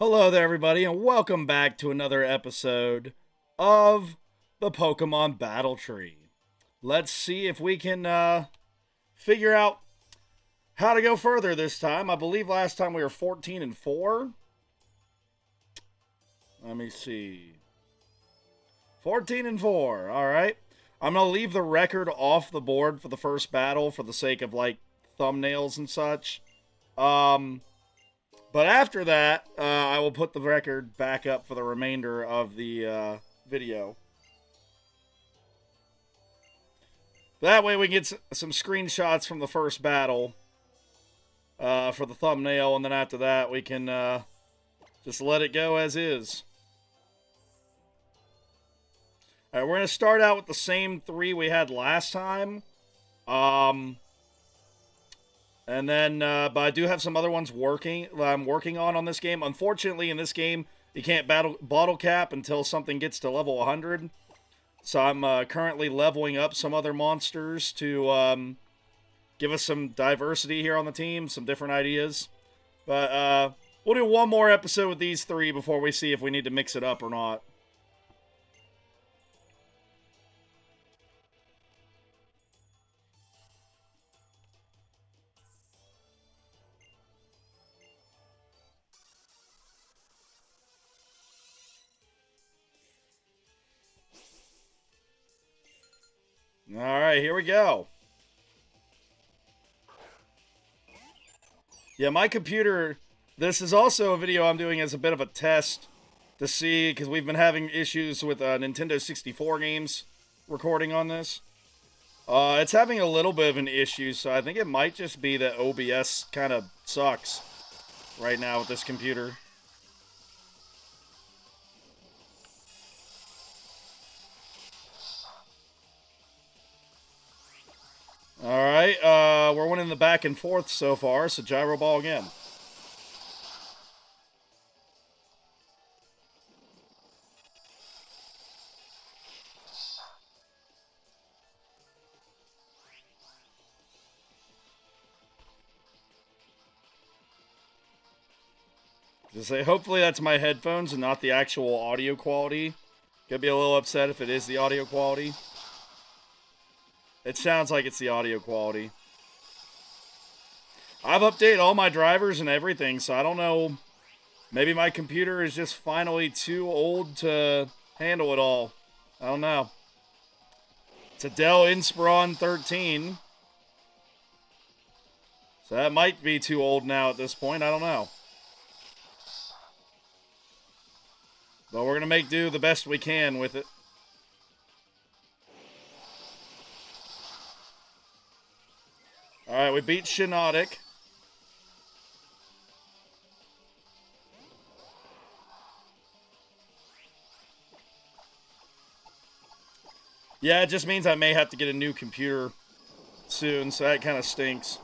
Hello there, everybody, and welcome back to another episode of the Pokemon Battle Tree. Let's see if we can figure out how to go further this time. I believe last time we were 14 and 4. Let me see. 14 and 4. All right. I'm going to leave the record off the board for the first battle for the sake of like thumbnails and such. But after that, I will put the record back up for the remainder of the video. That way we can get some screenshots from the first battle for the thumbnail, and then after that we can just let it go as is. Alright, we're going to start out with the same three we had last time. And then, but I do have some other ones I'm working on this game. Unfortunately, in this game, you can't bottle cap until something gets to level 100. So I'm currently leveling up some other monsters to give us some diversity here on the team, some different ideas. But we'll do one more episode with these three before we see if we need to mix it up or not. Alright, here we go. Yeah, my computer... This is also a video I'm doing as a bit of a test to see, because we've been having issues with Nintendo 64 games recording on this. It's having a little bit of an issue, so I think it might just be that OBS kind of sucks right now with this computer. Alright, we're winning the back and forth so far, so Gyro Ball again. Just say, hopefully that's my headphones and not the actual audio quality. Could be a little upset if it is the audio quality. It sounds like it's the audio quality. I've updated all my drivers and everything, so I don't know. Maybe my computer is just finally too old to handle it all. I don't know. It's a Dell Inspiron 13. So that might be too old now at this point. I don't know. But we're going to make do the best we can with it. Alright, we beat Shiinotic. Yeah, it just means I may have to get a new computer soon, so that kind of stinks.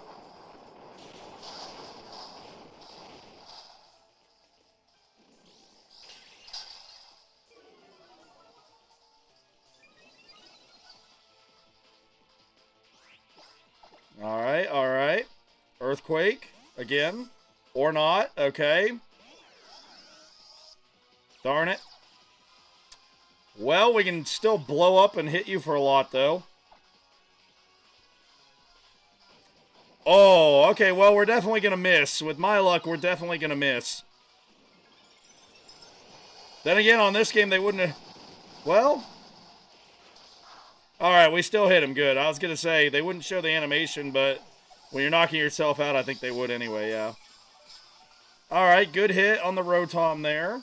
Alright, alright. Earthquake, again. Or not, okay. Darn it. Well, we can still blow up and hit you for a lot, though. Oh, okay, well, we're definitely going to miss. With my luck, we're definitely going to miss. Then again, on this game, they wouldn't have... Well... Alright, we still hit him good. I was going to say, they wouldn't show the animation, but when you're knocking yourself out, I think they would anyway, yeah. Alright, good hit on the Rotom there.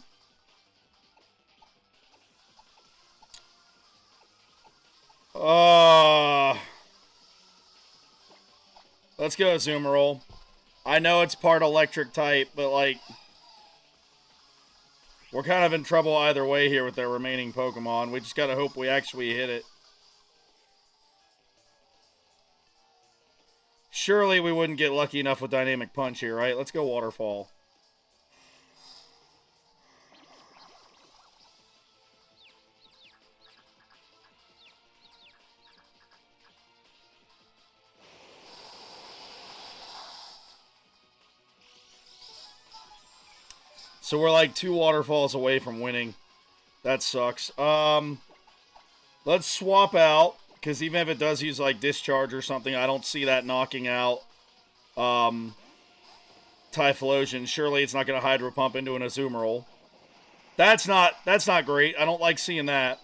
Let's go, Zoomerol. I know it's part electric type, but, like... We're kind of in trouble either way here with their remaining Pokemon. We just gotta hope we actually hit it. Surely we wouldn't get lucky enough with Dynamic Punch here, right? Let's go Waterfall. So we're like 2 waterfalls away from winning. That sucks. Let's swap out, because even if it does use like discharge or something, I don't see that knocking out Typhlosion. Surely it's not going to Hydro Pump into an Azumarill. That's not great. I don't like seeing that.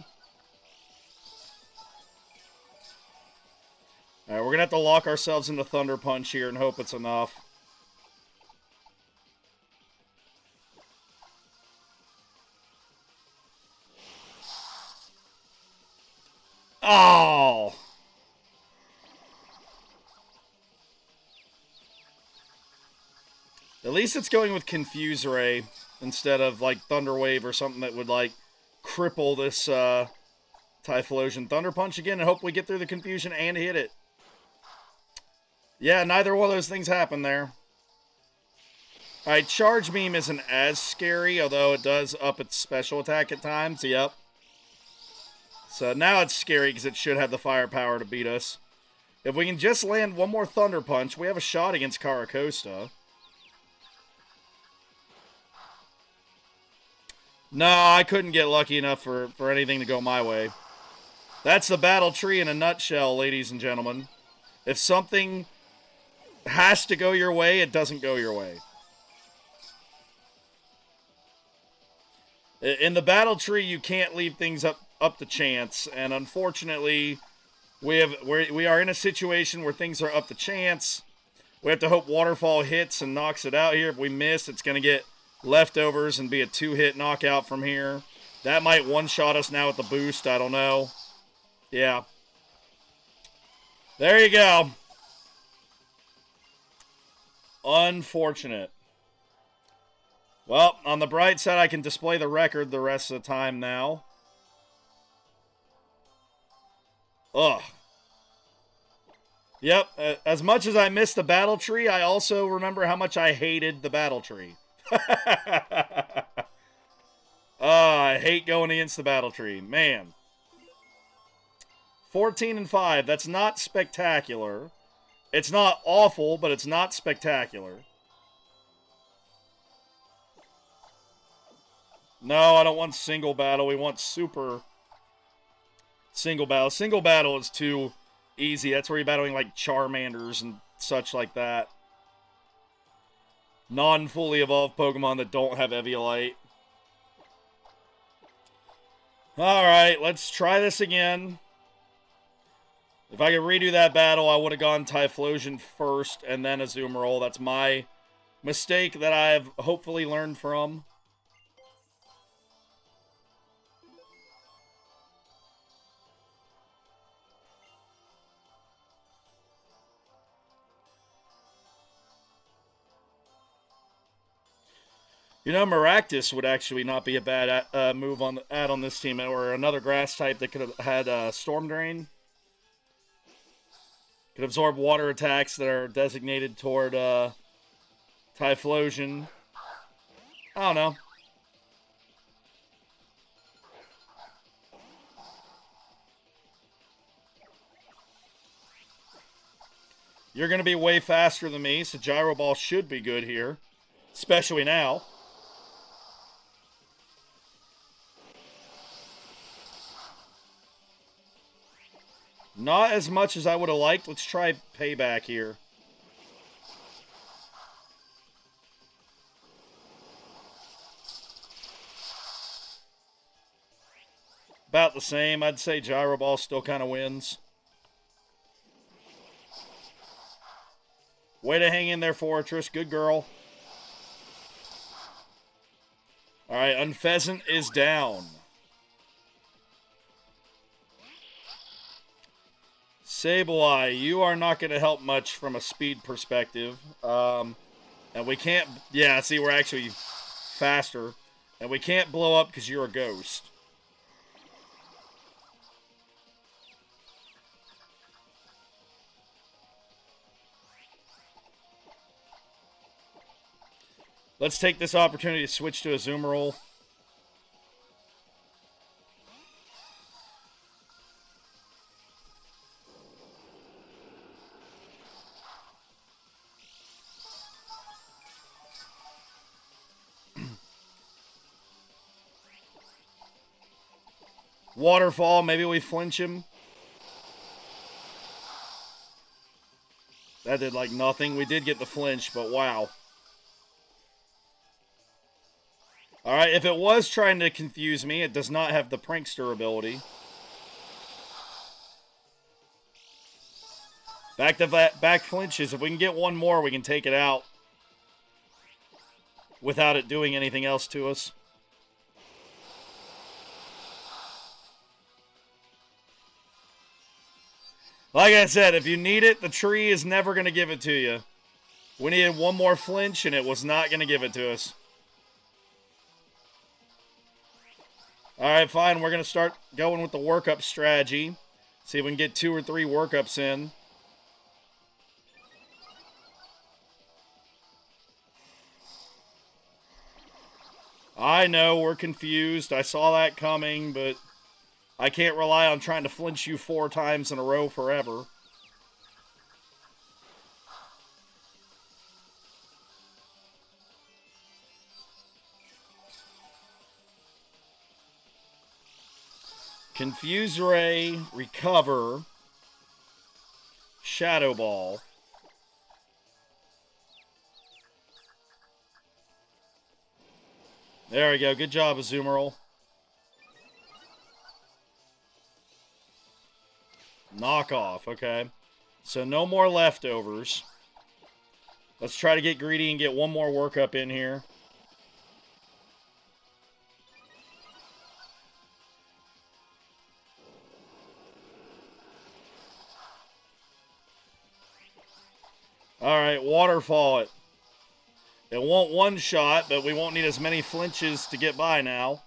Alright, we're going to have to lock ourselves into Thunder Punch here and hope it's enough. Oh! At least it's going with Confuse Ray instead of like Thunder Wave or something that would like cripple this Typhlosion. Thunder Punch again and hope we get through the confusion and hit it. Yeah, neither one of those things happened there. Alright, Charge Beam isn't as scary, although it does up its special attack at times. Yep. So now it's scary because it should have the firepower to beat us. If we can just land one more Thunder Punch, we have a shot against Caracosta. No, I couldn't get lucky enough for anything to go my way. That's the battle tree in a nutshell, ladies and gentlemen. If something has to go your way, it doesn't go your way. In the battle tree, you can't leave things up to chance, and unfortunately, we are in a situation where things are up to chance. We have to hope Waterfall hits and knocks it out here. If we miss, it's going to get leftovers and be a 2-hit knockout from here. That might one-shot us now with the boost. I don't know. Yeah. There you go. Unfortunate. Well, on the bright side, I can display the record the rest of the time now. Ugh. Yep, as much as I miss the battle tree, I also remember how much I hated the battle tree. I hate going against the battle tree. Man. 14-5. That's not spectacular. It's not awful, but it's not spectacular. No, I don't want single battle. We want super single battle. Single battle is too easy. That's where you're battling like Charmanders and such like that. Non-fully evolved Pokemon that don't have Eviolite. Alright, let's try this again. If I could redo that battle, I would have gone Typhlosion first and then Azumarill. That's my mistake that I've hopefully learned from. You know, Maractus would actually not be a bad move on add on this team, or another grass type that could have had Storm Drain. Could absorb water attacks that are designated toward Typhlosion. I don't know. You're going to be way faster than me, so Gyro Ball should be good here. Especially now. Not as much as I would have liked. Let's try Payback here. About the same. I'd say Gyro Ball still kind of wins. Way to hang in there, Fortress. Good girl. Alright, Unpheasant is down. Sableye, you are not going to help much from a speed perspective. And we can't... Yeah, see, we're actually faster. And we can't blow up because you're a ghost. Let's take this opportunity to switch to a Azumarill. Waterfall, maybe we flinch him. That did like nothing. We did get the flinch, but wow. Alright, if it was trying to confuse me, it does not have the prankster ability. Back flinches. If we can get one more, we can take it out. Without it doing anything else to us. Like I said, if you need it, the tree is never going to give it to you. We needed one more flinch, and it was not going to give it to us. Alright, fine. We're going to start going with the workup strategy. See if we can get 2 or 3 workups in. I know, we're confused. I saw that coming, but I can't rely on trying to flinch you 4 times in a row forever. Confuse Ray, recover, Shadow Ball. There we go. Good job, Azumarill. Knock off. Okay. So no more leftovers. Let's try to get greedy and get one more workup in here. Alright, waterfall it. It won't one-shot, but we won't need as many flinches to get by now.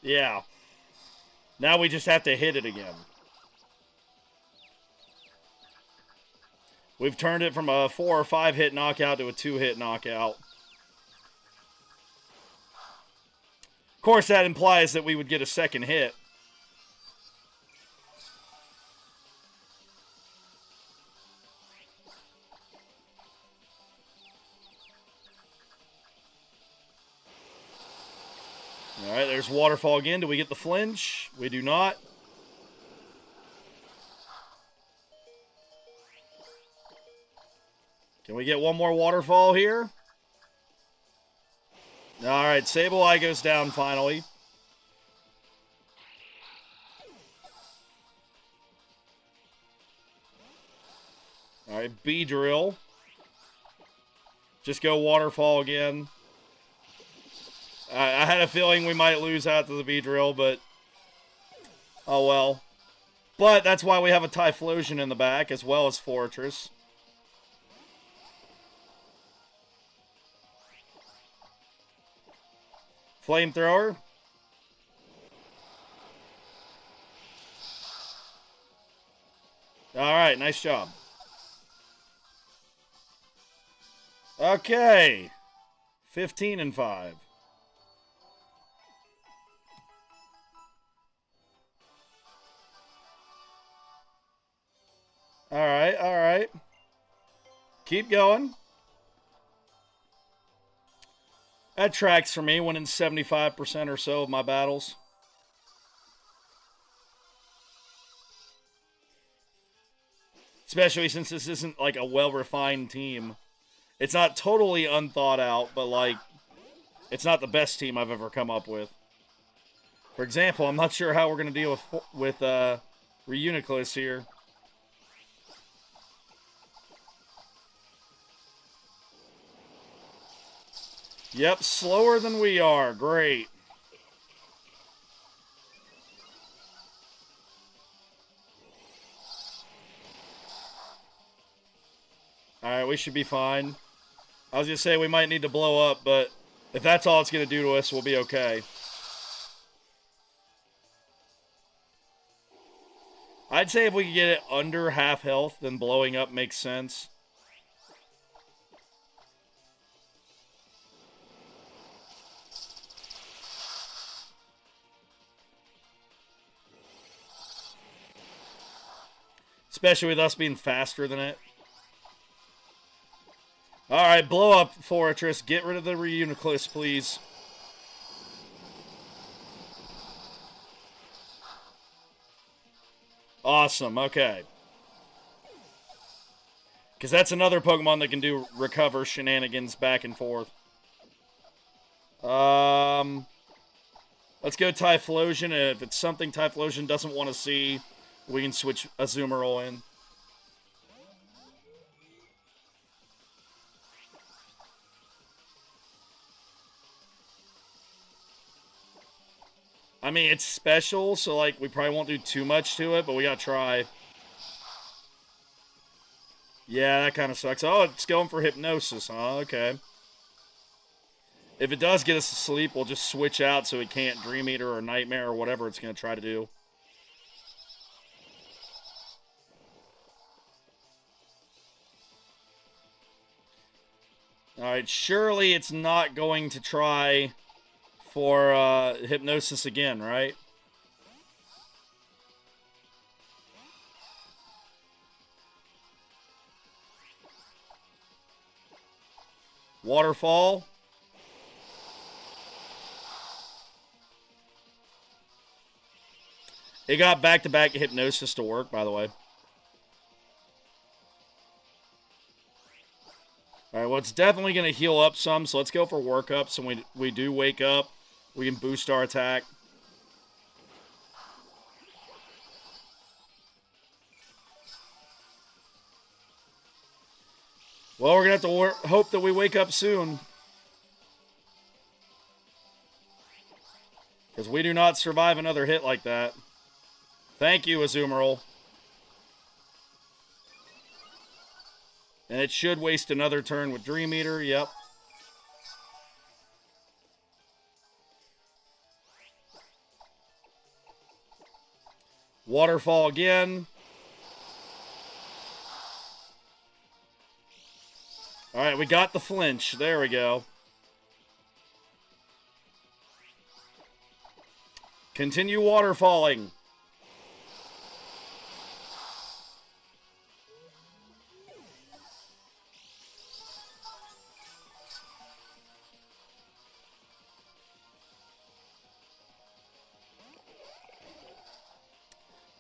Yeah. Now we just have to hit it again. We've turned it from a 4 or 5 hit knockout to a 2-hit knockout. Of course, that implies that we would get a second hit. Alright, there's waterfall again. Do we get the flinch? We do not. Can we get one more waterfall here? Alright, Sableye goes down finally. Alright, Beedrill. Just go waterfall again. I had a feeling we might lose out to the Beedrill, but oh well. But that's why we have a Typhlosion in the back, as well as Fortress. Flamethrower. Alright, nice job. Okay. 15-5. Alright, alright. Keep going. That tracks for me, winning 75% or so of my battles. Especially since this isn't like a well-refined team. It's not totally unthought out, but like, it's not the best team I've ever come up with. For example, I'm not sure how we're going to deal with Reuniclus here. Yep, slower than we are. Great. Alright, we should be fine. I was going to say we might need to blow up, but if that's all it's going to do to us, we'll be okay. I'd say if we could get it under half health, then blowing up makes sense. Especially with us being faster than it. Alright, blow up, Fortress. Get rid of the Reuniclus, please. Awesome, okay. Because that's another Pokemon that can do recover shenanigans back and forth. Let's go Typhlosion, and if it's something Typhlosion doesn't want to see, we can switch Azumarill in. I mean, it's special, so, like, we probably won't do too much to it, but we gotta try. Yeah, that kind of sucks. Oh, it's going for Hypnosis, huh? Okay. If it does get us to sleep, we'll just switch out so it can't Dream Eater or Nightmare or whatever it's gonna try to do. Alright, surely it's not going to try for Hypnosis again, right? Waterfall. It got back-to-back Hypnosis to work, by the way. Alright, well, it's definitely going to heal up some, so let's go for workup. So when we do wake up, we can boost our attack. Well, we're going to have to hope that we wake up soon. Because we do not survive another hit like that. Thank you, Azumarill. And it should waste another turn with Dream Eater, yep. Waterfall again. Alright, we got the flinch. There we go. Continue waterfalling.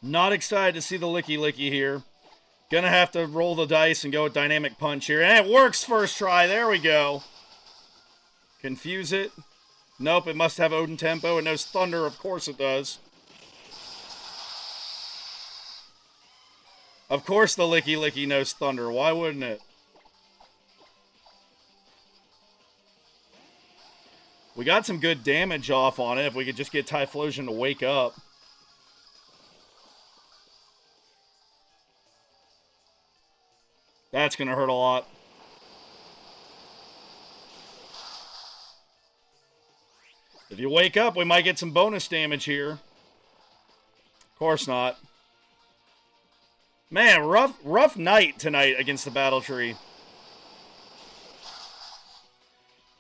Not excited to see the Licky Licky here. Gonna have to roll the dice and go with Dynamic Punch here. And it works first try. There we go. Confuse it. Nope, it must have Odin Tempo. It knows Thunder. Of course it does. Of course the Licky Licky knows Thunder. Why wouldn't it? We got some good damage off on it if we could just get Typhlosion to wake up. That's going to hurt a lot. If you wake up, we might get some bonus damage here. Of course not. Man, rough night tonight against the Battle Tree.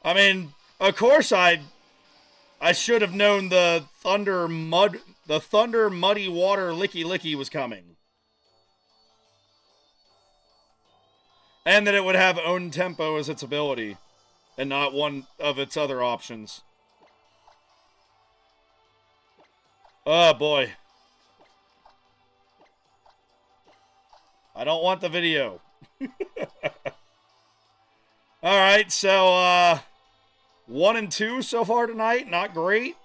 I mean, of course I should have known the Thunder Muddy Water Licky Licky was coming. And that it would have Own Tempo as its ability, and not one of its other options. Oh boy. I don't want the video. Alright, so 1 and 2 so far tonight. Not great.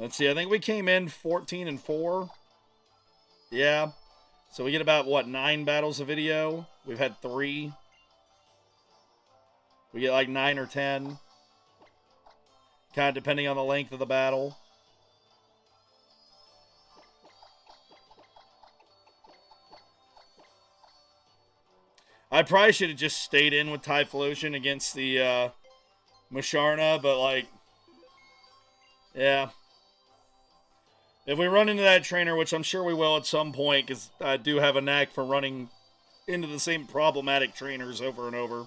Let's see, I think we came in 14 and 4. Yeah. So we get about, what, 9 battles a video? We've had 3. We get like 9 or 10. Kind of depending on the length of the battle. I probably should have just stayed in with Typhlosion against the Musharna, but like, yeah. If we run into that trainer, which I'm sure we will at some point, because I do have a knack for running into the same problematic trainers over and over.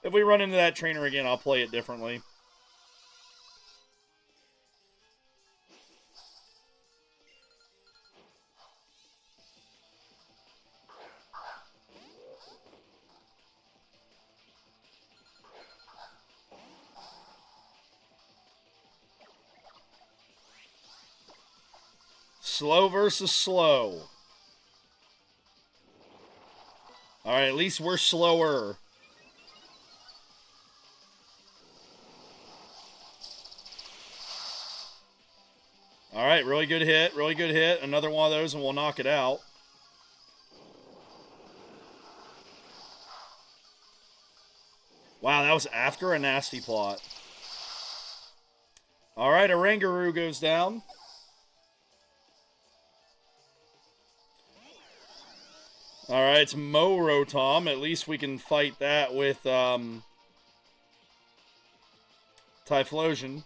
If we run into that trainer again, I'll play it differently. Slow versus slow. Alright, at least we're slower. Alright, really good hit. Really good hit. Another one of those and we'll knock it out. Wow, that was after a nasty plot. Alright, a Rangaroo goes down. Alright, it's Morotom. At least we can fight that with Typhlosion.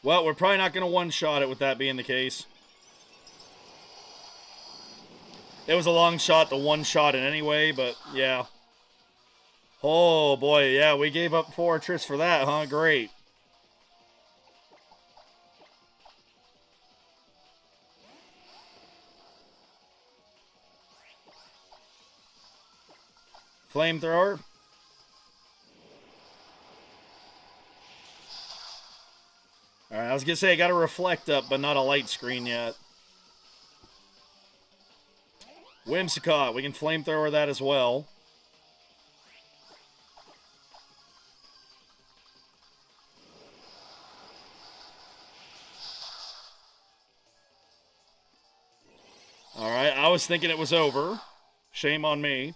Well, we're probably not going to one-shot it with that being the case. It was a long shot to one-shot it anyway, but yeah. Oh, boy, yeah, we gave up Fortress for that, huh? Great. Flamethrower. Alright, I was going to say, I got a reflect up, but not a light screen yet. Whimsicott, we can flamethrower that as well. Alright, I was thinking it was over. Shame on me.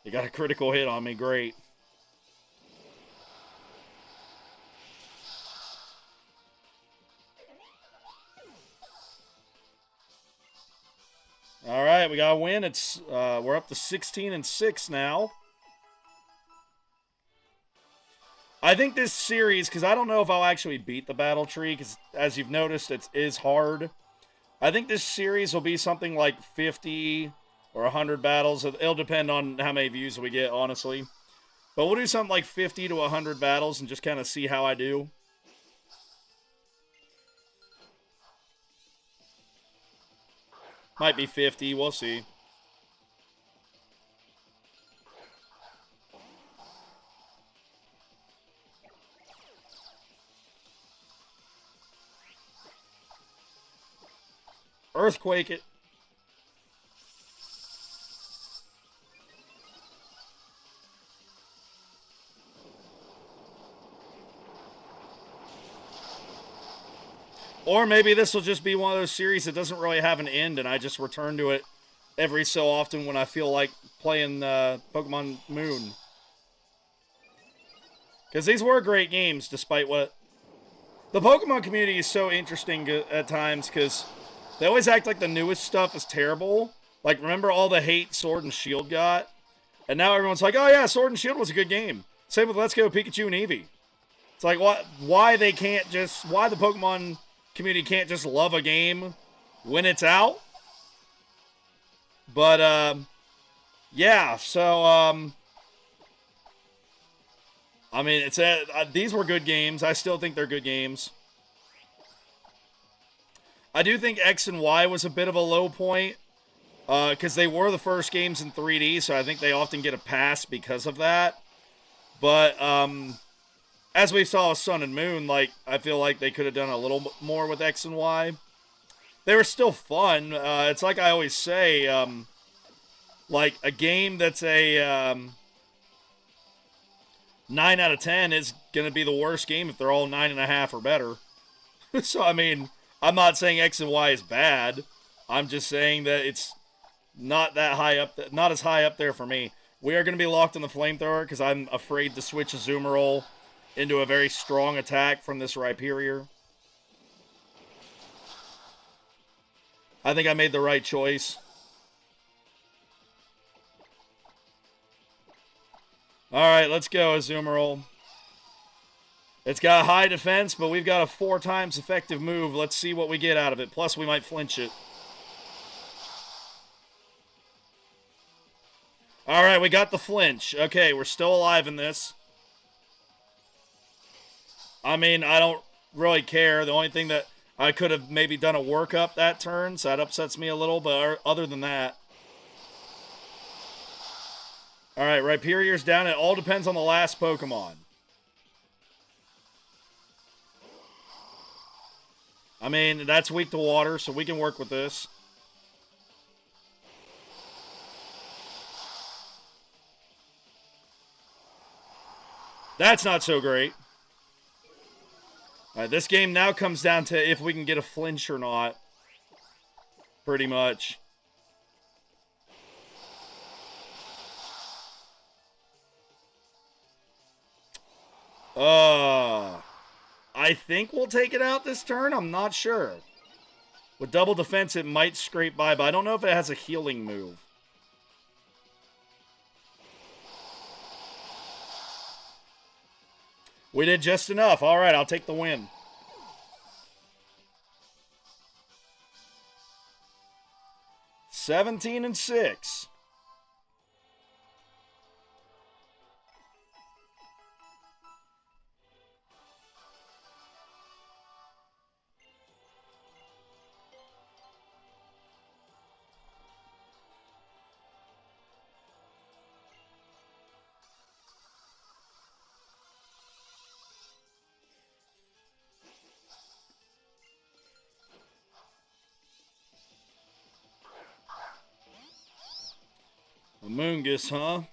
You got a critical hit on me, great. All right, we got a win. It's we're up to 16-6 now. I think this series, because I don't know if I'll actually beat the battle tree, because as you've noticed, it is hard. I think this series will be something like 50 or 100 battles. It'll depend on how many views we get, honestly. But we'll do something like 50 to 100 battles and just kind of see how I do. Might be 50, we'll see. Earthquake it. Or maybe this will just be one of those series that doesn't really have an end, and I just return to it every so often when I feel like playing Pokemon Moon. Because these were great games, despite what... The Pokemon community is so interesting at times, because they always act like the newest stuff is terrible. Like, remember all the hate Sword and Shield got? And now everyone's like, oh yeah, Sword and Shield was a good game. Same with Let's Go Pikachu and Eevee. It's like, why they can't just... Why the Pokemon community can't just love a game when it's out? But, yeah, so, I mean, these were good games. I still think they're good games. I do think X and Y was a bit of a low point, because they were the first games in 3D, so I think they often get a pass because of that. But, as we saw with Sun and Moon, like, I feel like they could have done a little more with X and Y. They were still fun. It's like I always say, like, a game that's a 9 out of 10 is going to be the worst game if they're all 9.5 or better. So, I mean, I'm not saying X and Y is bad. I'm just saying that it's not that high up, not as high up there for me. We are going to be locked in the Flamethrower because I'm afraid to switch Azumarill into a very strong attack from this Rhyperior. I think I made the right choice. Alright, let's go, Azumarill. It's got high defense, but we've got a 4 times effective move. Let's see what we get out of it. Plus, we might flinch it. Alright, we got the flinch. Okay, we're still alive in this. I mean, I don't really care. The only thing that I could have maybe done a workup that turn, so that upsets me a little, but other than that. Alright, Rhyperior's down. It all depends on the last Pokemon. I mean, that's weak to water, so we can work with this. That's not so great. All right, this game now comes down to if we can get a flinch or not. Pretty much. I think we'll take it out this turn. I'm not sure. With double defense, it might scrape by, but I don't know if it has a healing move. We did just enough. All right, I'll take the win. $17-6. Amoongus, huh?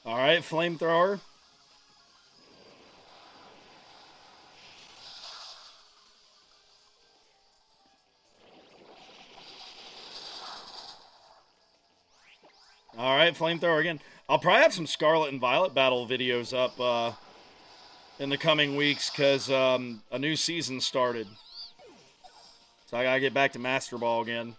All right, flamethrower. All right, flamethrower again. I'll probably have some Scarlet and Violet battle videos up in the coming weeks because a new season started. So I gotta get back to Master Ball again.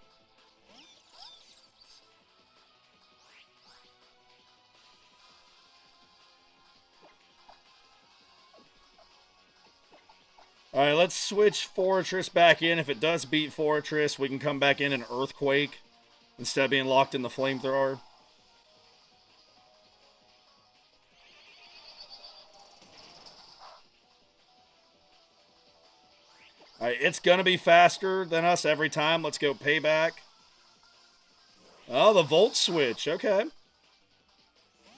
All right, let's switch Fortress back in. If it does beat Fortress, we can come back in an Earthquake instead of being locked in the Flamethrower. All right, it's going to be faster than us every time. Let's go Payback. Oh, the Volt Switch. Okay.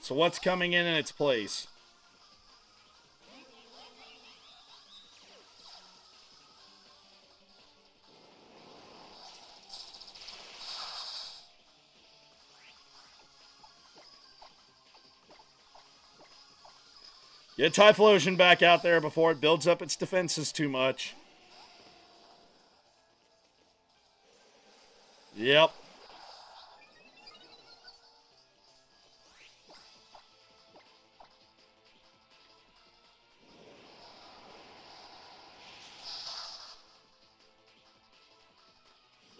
So what's coming in its place? Get Typhlosion back out there before it builds up its defenses too much. Yep.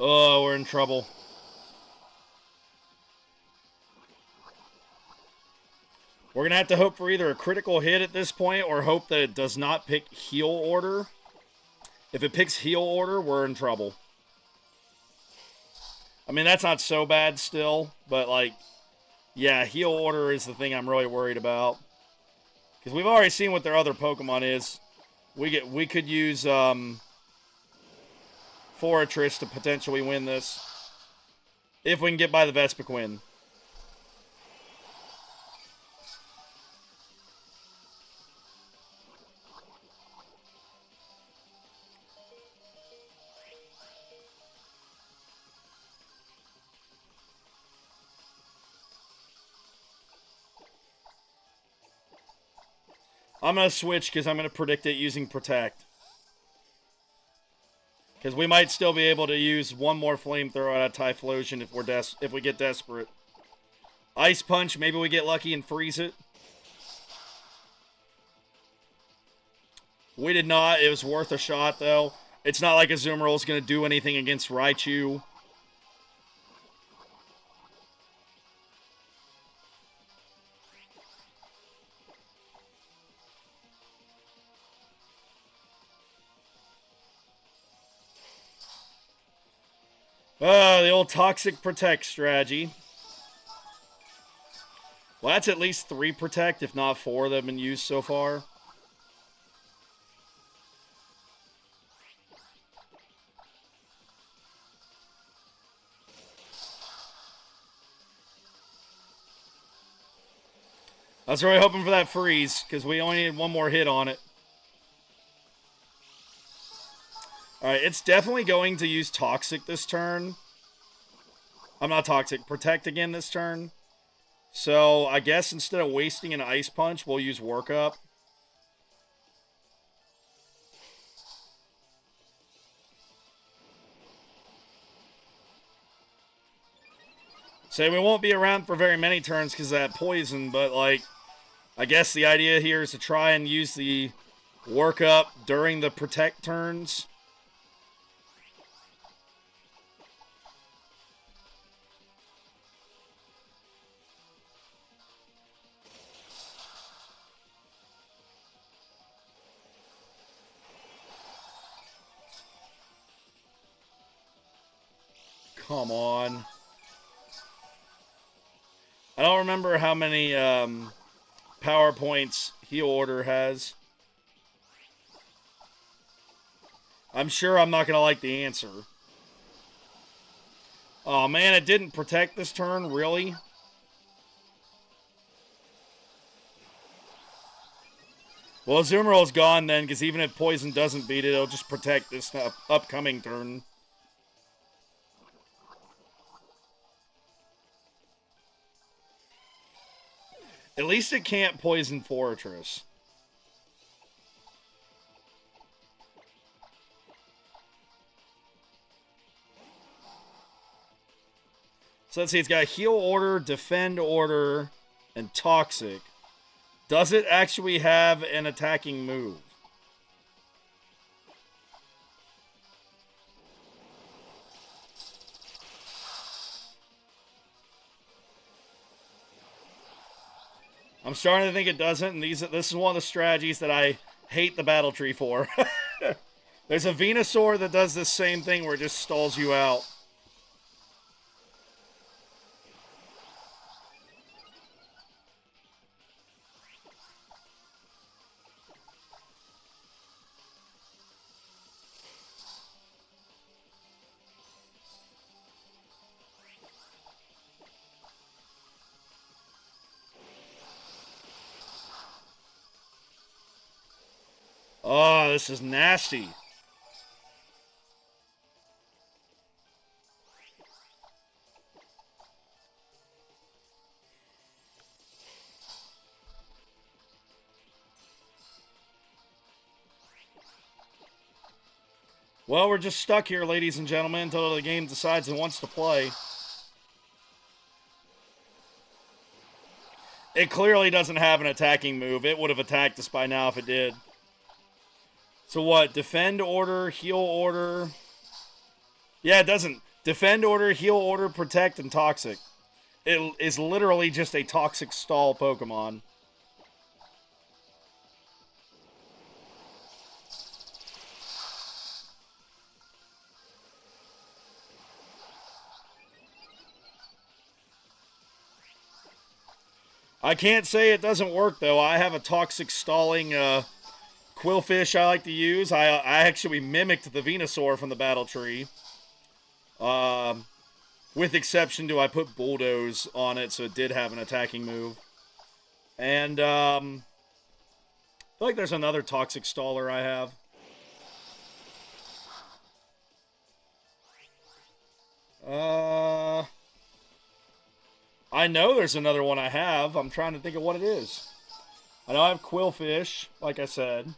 Oh, we're in trouble. We're going to have to hope for either a critical hit at this point or hope that it does not pick Heal Order. If it picks Heal Order, we're in trouble. I mean, that's not so bad still, but, like, yeah, Heal Order is the thing I'm really worried about. Because we've already seen what their other Pokemon is. We could use Fortress to potentially win this. If we can get by the Vespiquen. I'm going to switch because I'm going to predict it using Protect. Because we might still be able to use one more Flamethrower out of Typhlosion if we get desperate. Ice Punch, maybe we get lucky and freeze it. We did not. It was worth a shot, though. It's not like Azumarill is going to do anything against Raichu. The old Toxic Protect strategy. Well, that's at least 3 protect, if not 4 that have been used so far. I was really hoping for that freeze, because we only needed 1 more hit on it. Alright, it's definitely going to use Toxic this turn. I'm not Toxic. Protect again this turn. So, I guess instead of wasting an Ice Punch, we'll use Workup. Say we won't be around for very many turns because of that poison, but, like, I guess the idea here is to try and use the Workup during the Protect turns. Come on. I don't remember how many power points Heal Order has. I'm sure I'm not going to like the answer. Oh man, it didn't protect this turn, really? Well, Azumarill's gone then, because even if Poison doesn't beat it, it'll just protect this upcoming turn. At least it can't Poison Fortress. So let's see, it's got Heal Order, Defend Order, and Toxic. Does it actually have an attacking move? I'm starting to think it doesn't, and this is one of the strategies that I hate the battle tree for. There's a Venusaur that does this same thing where it just stalls you out. Oh, this is nasty. Well, we're just stuck here, ladies and gentlemen, until the game decides it wants to play. It clearly doesn't have an attacking move. It would have attacked us by now if it did. So what? Defend Order, Heal Order. Yeah, it doesn't. Defend Order, Heal Order, Protect, and Toxic. It is literally just a Toxic Stall Pokemon. I can't say it doesn't work, though. I have a Toxic Stalling Quillfish I like to use. I actually mimicked the Venusaur from the Battle Tree. With exception to I put Bulldoze on it, so it did have an attacking move. And I feel like there's another Toxic Staller I have. I know there's another one I have. I'm trying to think of what it is. I know I have Quillfish, like I said.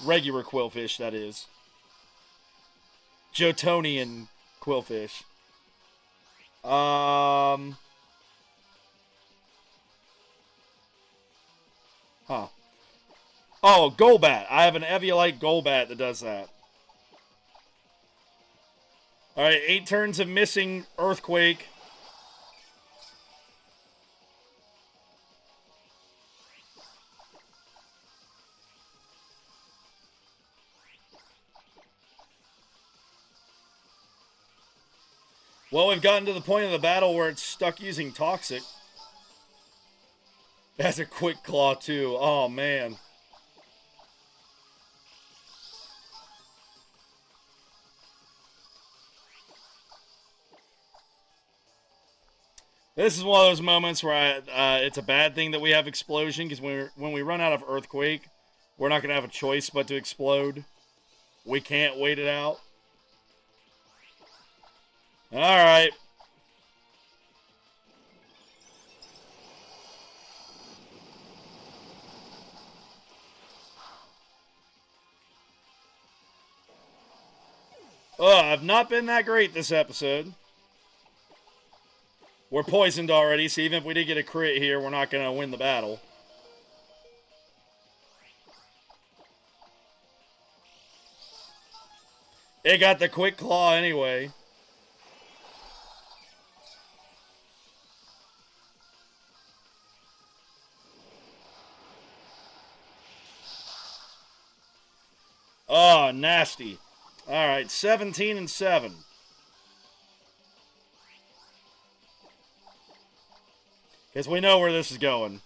Regular Quillfish, that is. Jotonian Quillfish. Huh. Oh, Golbat. I have an Eviolite Golbat that does that. Alright, 8 turns of missing Earthquake. Well, we've gotten to the point of the battle where it's stuck using Toxic. It has a Quick Claw, too. Oh, man. This is one of those moments where it's a bad thing that we have Explosion, because when we run out of Earthquake, we're not going to have a choice but to explode. We can't wait it out. Alright. I've not been that great this episode. We're poisoned already, so even if we did get a crit here, we're not going to win the battle. It got the Quick Claw anyway. Oh, nasty. Alright, 17 and 7. Because we know where this is going.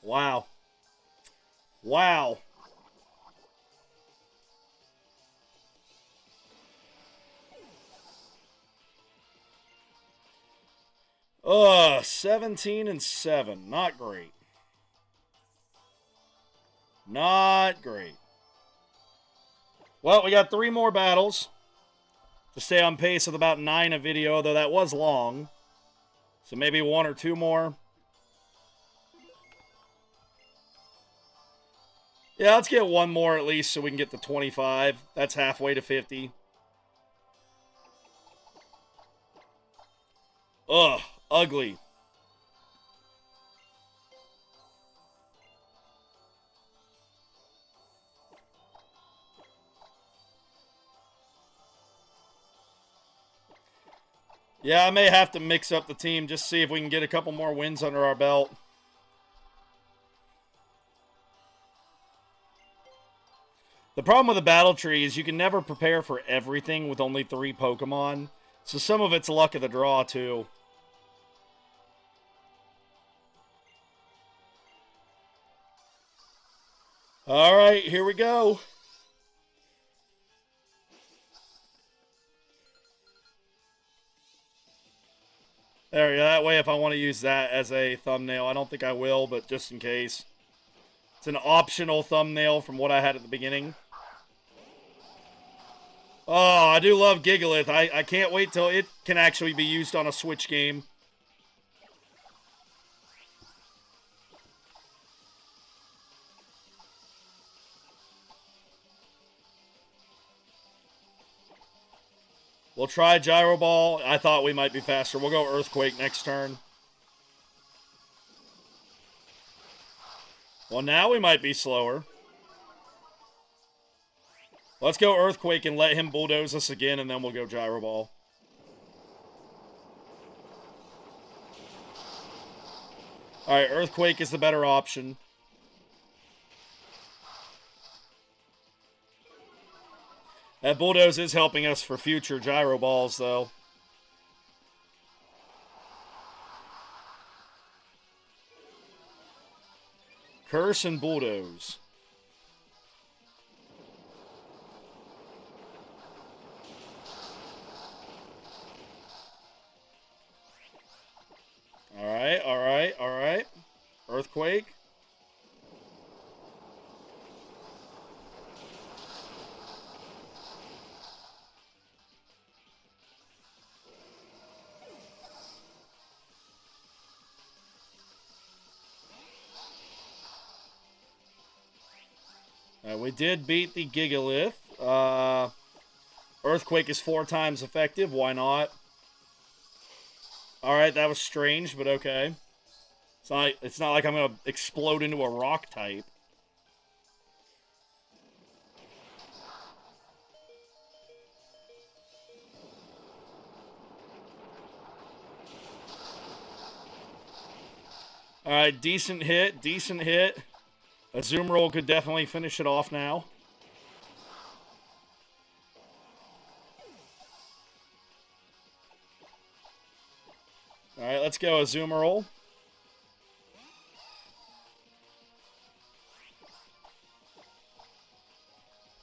Wow. Wow. 17 and 7. Not great. Not great. Well, we got 3 more battles to stay on pace with about 9 a video, though that was long. So maybe 1 or 2 more. Yeah, let's get 1 more at least so we can get to 25. That's halfway to 50. Ugh, ugly. Yeah, I may have to mix up the team just to see if we can get a couple more wins under our belt. The problem with the battle tree is you can never prepare for everything with only 3 Pokemon. So some of it's luck of the draw, too. Alright, here we go. There, that way if I want to use that as a thumbnail, I don't think I will, but just in case. It's an optional thumbnail from what I had at the beginning. Oh, I do love Gigalith. I can't wait till it can actually be used on a Switch game. We'll try Gyro Ball. I thought we might be faster. We'll go Earthquake next turn. Well, now we might be slower. Let's go Earthquake and let him bulldoze us again, and then we'll go Gyro Ball. Alright, Earthquake is the better option. That bulldoze is helping us for future Gyro Balls, though. Curse and bulldoze. Alright, alright, alright. Earthquake. We did beat the Gigalith. Earthquake is 4 times effective. Why not? Alright, that was strange, but okay. It's not like I'm going to explode into a rock type. All right, decent hit, decent hit. A zoom roll could definitely finish it off now. All right, let's go. A zoom roll.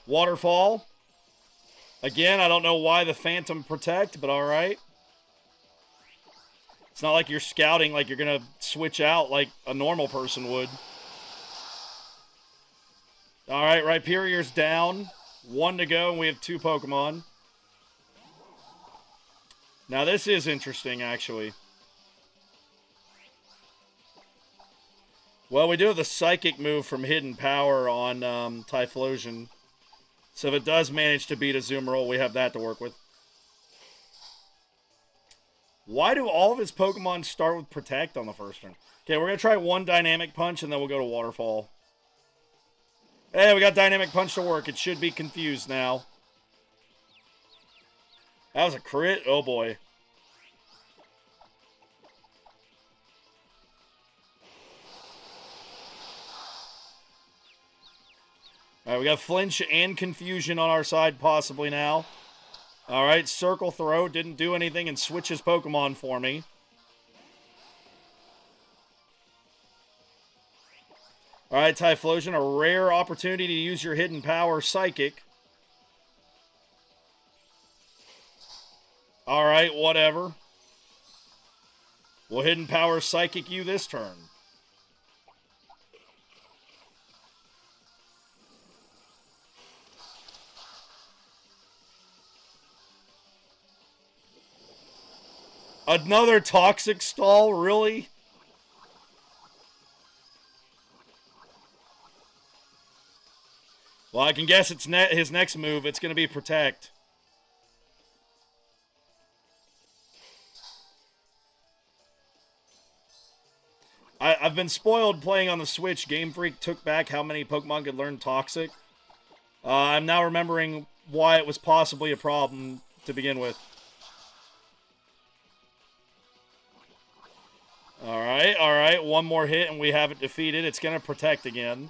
Waterfall. Again, I don't know why the Phantom Protect, but all right. It's not like you're scouting like you're going to switch out like a normal person would. All right, Rhyperior's down. 1 to go, and we have 2 Pokemon. Now, this is interesting, actually. Well, we do have the Psychic move from Hidden Power on Typhlosion. So if it does manage to beat a Azumarill, we have that to work with. Why do all of his Pokemon start with Protect on the first turn? Okay, we're going to try 1 Dynamic Punch, and then we'll go to Waterfall. Hey, we got Dynamic Punch to work. It should be confused now. That was a crit? Oh, boy. All right, we got Flinch and Confusion on our side possibly now. All right, Circle Throw. Didn't do anything and switches Pokemon for me. All right, Typhlosion, a rare opportunity to use your Hidden Power Psychic. All right, whatever. We'll Hidden Power Psychic you this turn. Another Toxic Stall, really? Well, I can guess it's his next move. It's going to be Protect. I've been spoiled playing on the Switch. Game Freak took back how many Pokemon could learn Toxic. I'm now remembering why it was possibly a problem to begin with. All right. 1 more hit and we have it defeated. It's going to Protect again.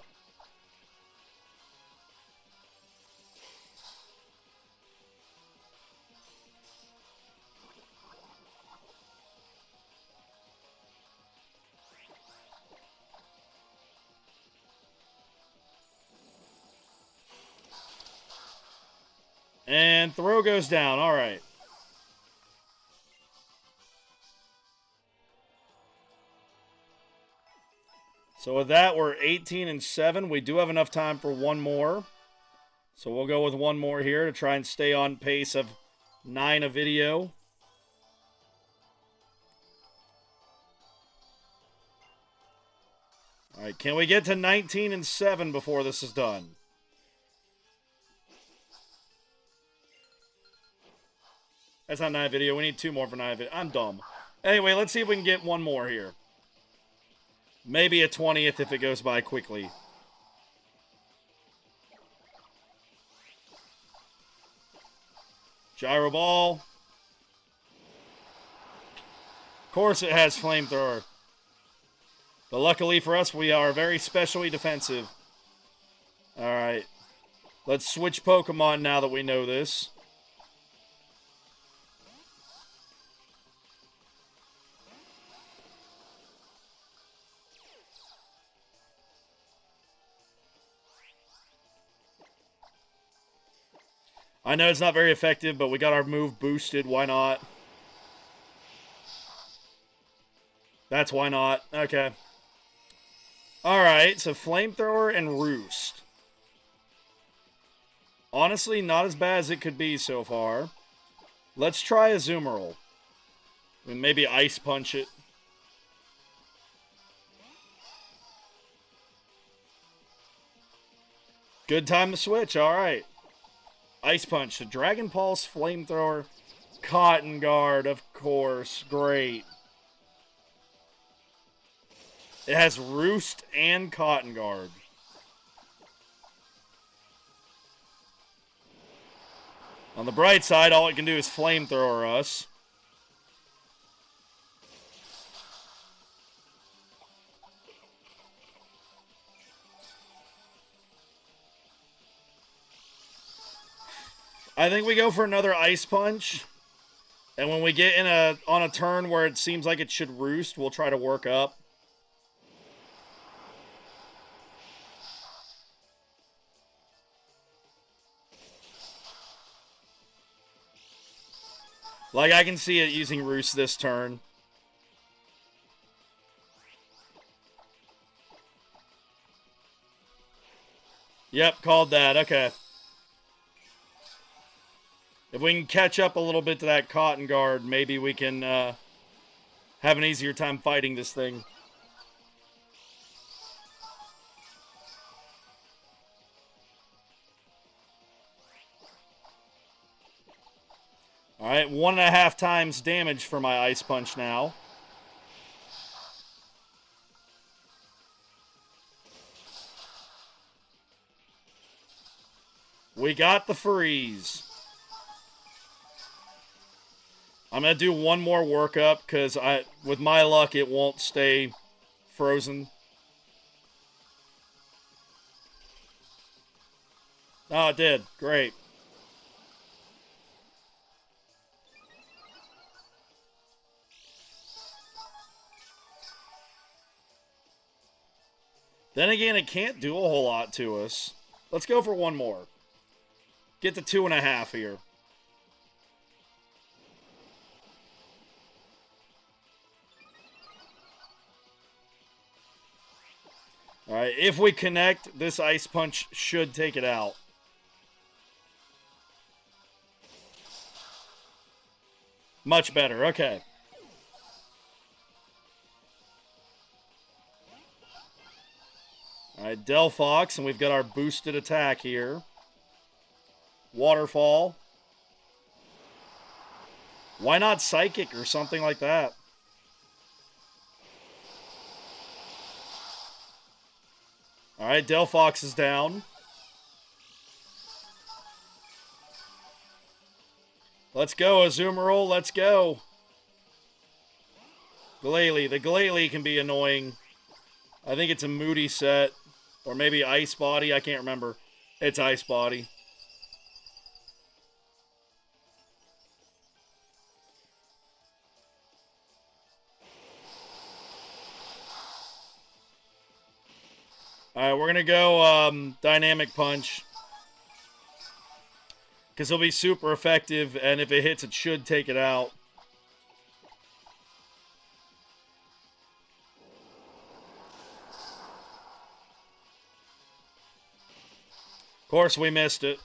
And throw goes down. All right. So with that, we're 18-7. We do have enough time for 1 more. So we'll go with 1 more here to try and stay on pace of 9 a video. All right, can we get to 19-7 before this is done? That's not 9 video. We need 2 more for 9 video. I'm dumb. Anyway, let's see if we can get 1 more here. Maybe a 20th if it goes by quickly. Gyro Ball. Of course it has Flamethrower. But luckily for us, we are very specially defensive. Alright. Let's switch Pokemon now that we know this. I know it's not very effective, but we got our move boosted. Why not? That's why not. Okay. Alright, so Flamethrower and Roost. Honestly, not as bad as it could be so far. Let's try a Azumarill. I mean, maybe Ice Punch it. Good time to switch. Alright. Ice Punch. The Dragon Pulse, Flamethrower, Cotton Guard, of course. Great. It has Roost and Cotton Guard. On the bright side, all it can do is Flamethrower us. I think we go for another Ice Punch. And when we get in on a turn where it seems like it should roost, we'll try to work up. Like, I can see it using roost this turn. Yep, called that. Okay. If we can catch up a little bit to that Cotton Guard, maybe we can have an easier time fighting this thing. Alright, 1.5 times damage for my Ice Punch now. We got the freeze. I'm going to do one more workup because with my luck, it won't stay frozen. Oh, it did. Great. Then again, it can't do a whole lot to us. Let's go for one more. Get to 2.5 here. Alright, if we connect, this Ice Punch should take it out. Much better, okay. Alright, Delphox, and we've got our boosted attack here. Waterfall. Why not Psychic or something like that? Alright, Delphox is down. Let's go, Azumarill, let's go. Glalie. The Glalie can be annoying. I think it's a Moody set. Or maybe Ice Body, I can't remember. It's Ice Body. Alright, we're going to go Dynamic Punch. Because it'll be super effective, and if it hits, it should take it out. Of course, we missed it.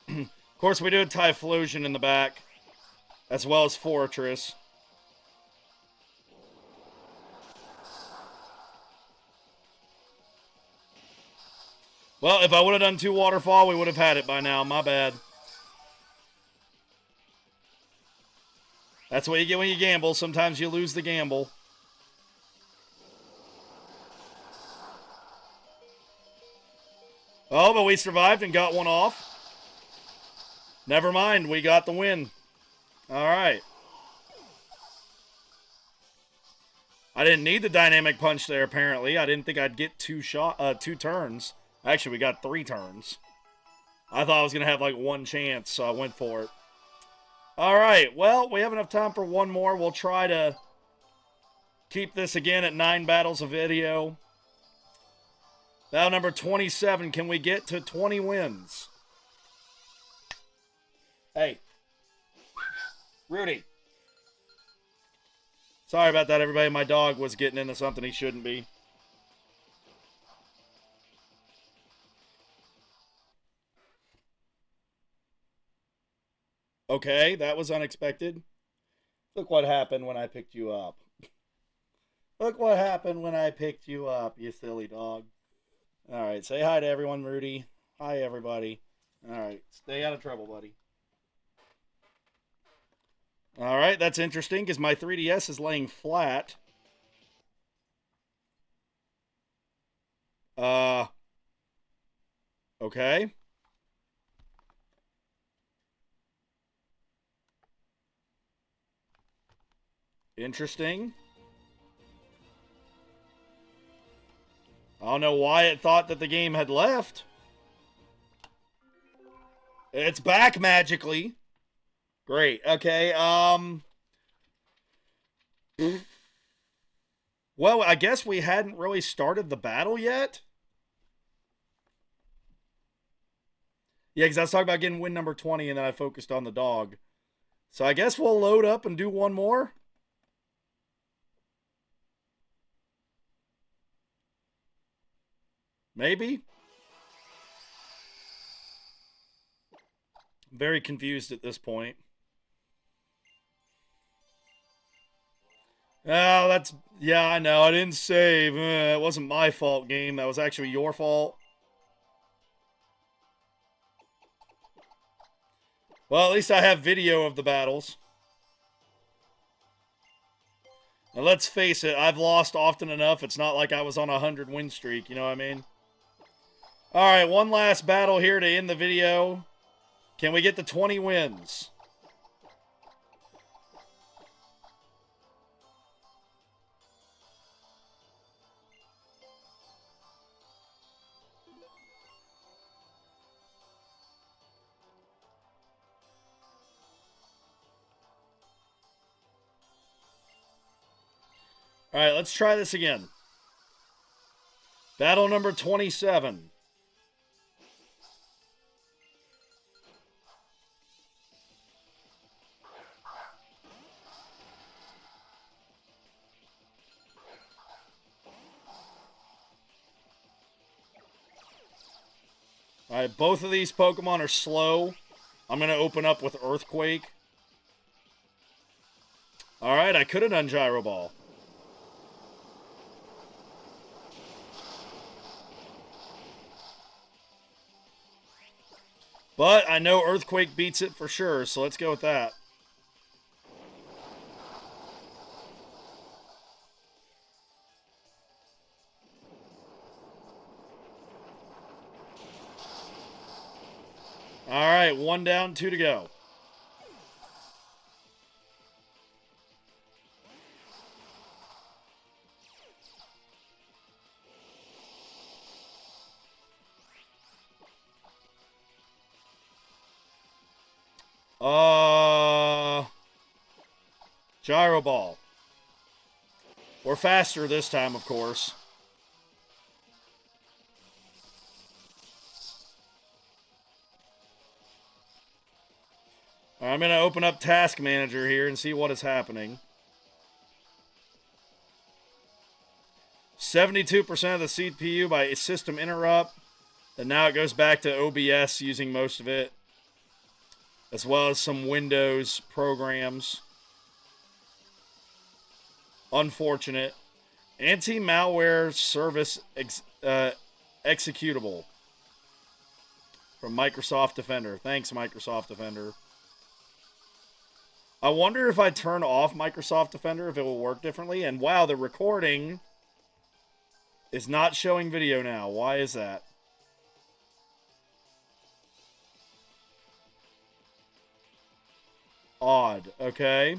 Of course, we do a Typhlosion in the back, as well as Fortress. Well, if I would have done 2 Waterfall, we would have had it by now. My bad. That's what you get when you gamble. Sometimes you lose the gamble. Oh, but we survived and got one off. Never mind, we got the win. All right. I didn't need the Dynamic Punch there, apparently. I didn't think I'd get 2 turns. Actually, we got 3 turns. I thought I was going to have like 1 chance, so I went for it. All right, well, we have enough time for one more. We'll try to keep this again at 9 battles of video. Battle number 27. Can we get to 20 wins? Hey. Rudy. Sorry about that, everybody. My dog was getting into something he shouldn't be. Okay, that was unexpected. Look what happened when I picked you up. Look what happened when I picked you up, you silly dog. Alright, say hi to everyone, Rudy. Hi, everybody. Alright, stay out of trouble, buddy. Alright, that's interesting, because my 3DS is laying flat. Okay. Interesting. I don't know why it thought that the game had left. It's back magically. Great. Okay. Well, I guess we hadn't really started the battle yet. Yeah, because I was talking about getting win number 20, and then I focused on the dog. So I guess we'll load up and do one more. Maybe. Very confused at this point. Oh, that's... Yeah, I know. I didn't save. It wasn't my fault, game. That was actually your fault. Well, at least I have video of the battles. Now, let's face it. I've lost often enough. It's not like I was on a 100-win streak. You know what I mean? All right, one last battle here to end the video. Can we get to 20 wins? All right, let's try this again. Battle number 27. All right, both of these Pokemon are slow. I'm going to open up with Earthquake. All right, I could have done Gyro Ball. But I know Earthquake beats it for sure, so let's go with that. All right, one down, two to go. Gyro Ball. We're faster this time, of course. I'm going to open up Task Manager here and see what is happening. 72% of the CPU by system interrupt. And now it goes back to OBS using most of it, as well as some Windows programs. Unfortunate. Anti-malware service executable from Microsoft Defender. Thanks, Microsoft Defender. I wonder if I turn off Microsoft Defender, if it will work differently. And wow, the recording is not showing video now. Why is that? Odd. Okay.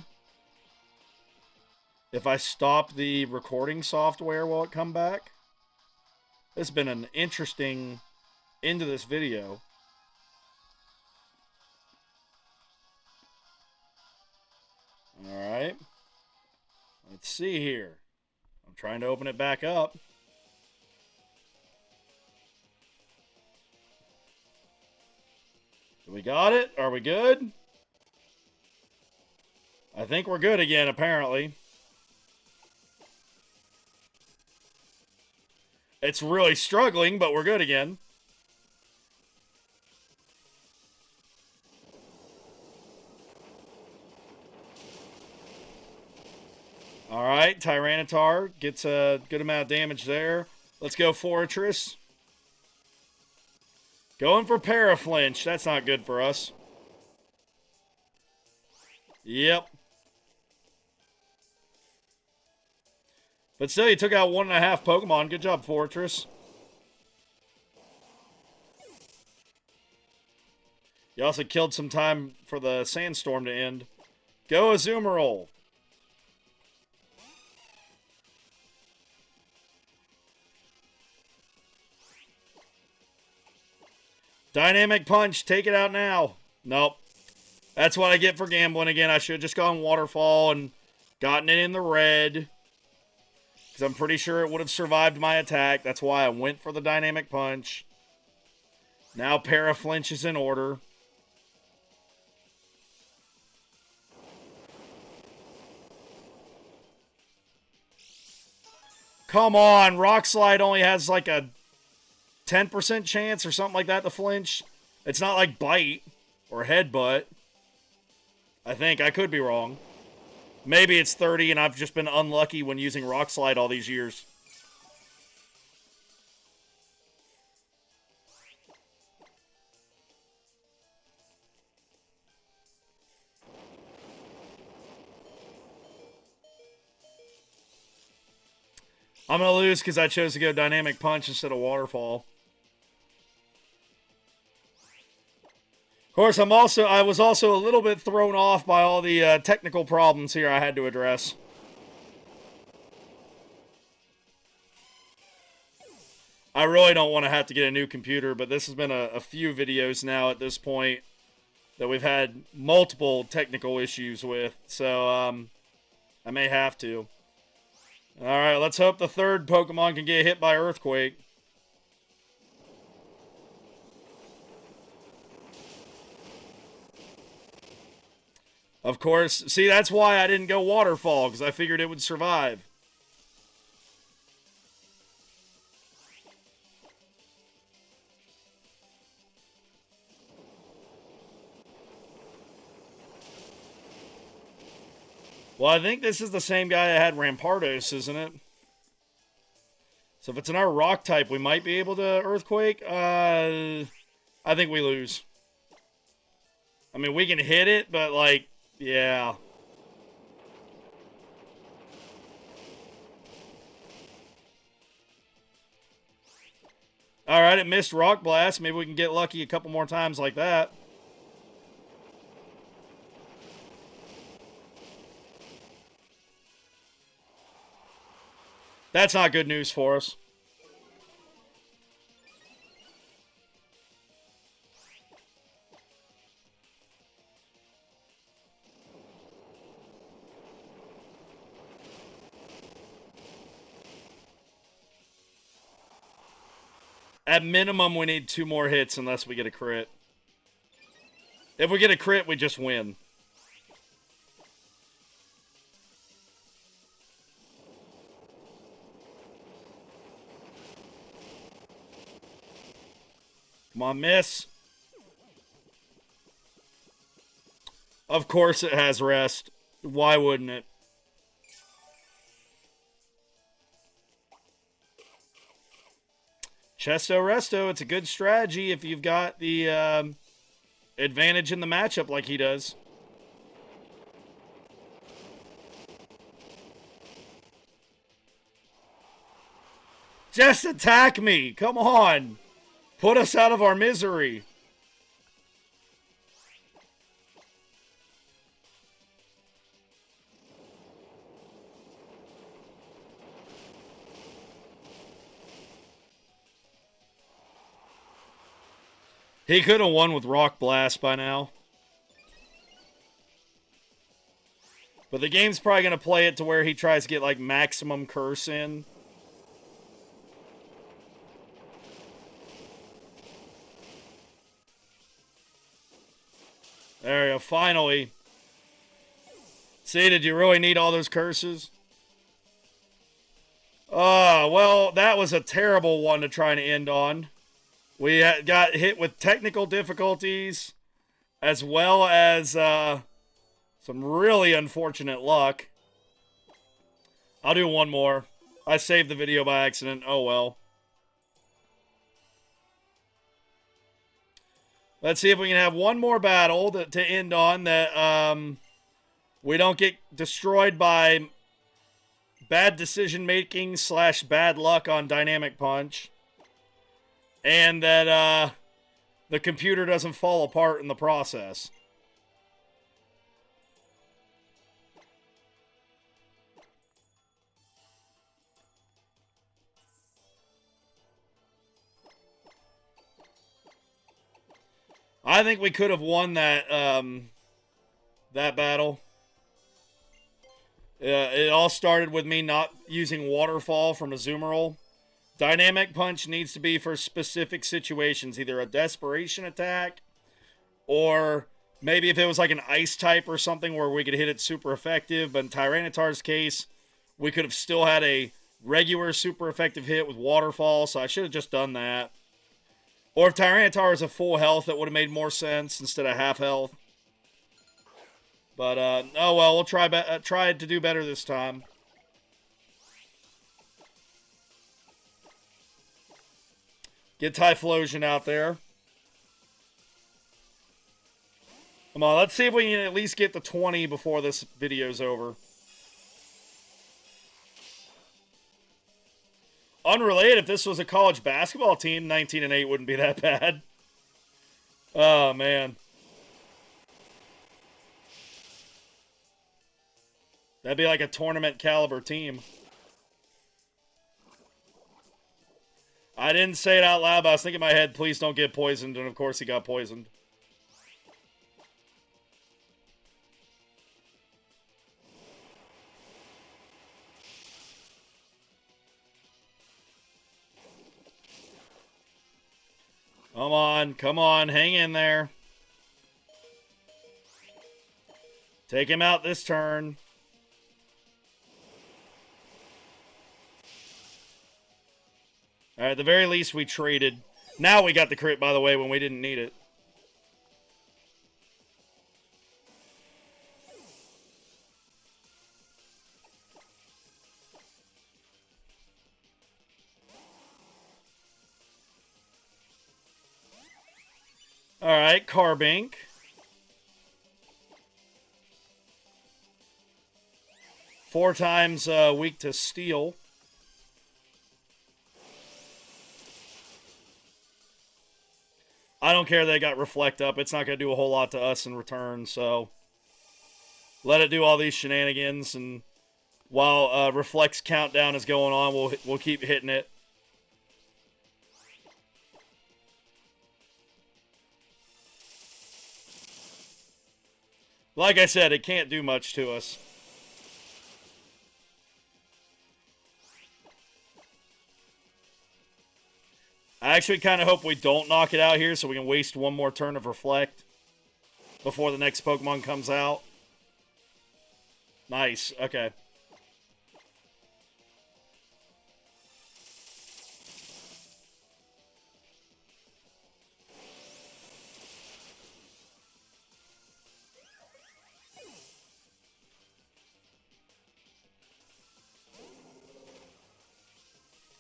If I stop the recording software, will it come back? This has been an interesting end to this video. Alright. Let's see here. I'm trying to open it back up. We got it? Are we good? I think we're good again, apparently. It's really struggling, but we're good again. Alright, Tyranitar gets a good amount of damage there. Let's go Fortress. Going for Paraflinch. That's not good for us. Yep. But still, you took out 1.5 Pokemon. Good job, Fortress. You also killed some time for the Sandstorm to end. Go Azumarill. Dynamic punch. Take it out now. Nope. That's what I get for gambling again. I should have just gone waterfall and gotten it in the red. Because I'm pretty sure it would have survived my attack. That's why I went for the dynamic punch. Now para-flinch is in order. Come on. Rock Slide only has like a 10% chance or something like that to flinch. It's not like Bite or Headbutt. I think. I could be wrong. Maybe it's 30 and I've just been unlucky when using Rock Slide all these years. I'm going to lose because I chose to go Dynamic Punch instead of Waterfall. Of course, I was also a little bit thrown off by all the technical problems here I had to address. I really don't want to have to get a new computer, but this has been a few videos now at this point that we've had multiple technical issues with, so I may have to. Alright, let's hope the third Pokemon can get hit by Earthquake. Of course, see, that's why I didn't go Waterfall, because I figured it would survive. Well, I think this is the same guy that had Rampardos, isn't it? So if it's in our rock type, we might be able to Earthquake. I think we lose. I mean, we can hit it, but, like, yeah. Alright, it missed Rock Blast. Maybe we can get lucky a couple more times like that. That's not good news for us. At minimum, we need 2 more hits unless we get a crit. If we get a crit, we just win. Come on, miss. Of course it has rest. Why wouldn't it? Chesto Resto, it's a good strategy if you've got the advantage in the matchup like he does. Just attack me! Come on! Put us out of our misery! He could have won with Rock Blast by now. But the game's probably going to play it to where he tries to get, like, maximum curse in. There you go, finally. See, did you really need all those curses? Oh, well, that was a terrible one to try and end on. We got hit with technical difficulties, as well as some really unfortunate luck. I'll do one more. I saved the video by accident. Oh, well. Let's see if we can have one more battle to end on that we don't get destroyed by bad decision-making / bad luck on Dynamic Punch. And that the computer doesn't fall apart in the process. I think we could have won that that battle. It all started with me not using Waterfall from Azumarill. Dynamic Punch needs to be for specific situations, either a desperation attack, or maybe if it was like an Ice type or something where we could hit it super effective. But in Tyranitar's case, we could have still had a regular super effective hit with Waterfall, so I should have just done that. Or if Tyranitar was a full health, that would have made more sense instead of half health. But, oh well, we'll try to do better this time. Get Typhlosion out there. Come on, let's see if we can at least get to 20 before this video's over. Unrelated, if this was a college basketball team, 19-8 wouldn't be that bad. Oh, man. That'd be like a tournament caliber team. I didn't say it out loud, but I was thinking in my head, please don't get poisoned, and of course he got poisoned. Come on, hang in there. Take him out this turn. Alright, at the very least we traded. Now we got the crit, by the way, when we didn't need it. Alright, Carbink. Four times weak to steel. I don't care they got Reflect up. It's not going to do a whole lot to us in return, so let it do all these shenanigans, and while Reflect's countdown is going on, we'll keep hitting it. Like I said, it can't do much to us. I actually kind of hope we don't knock it out here so we can waste one more turn of Reflect before the next Pokemon comes out. Nice. Okay.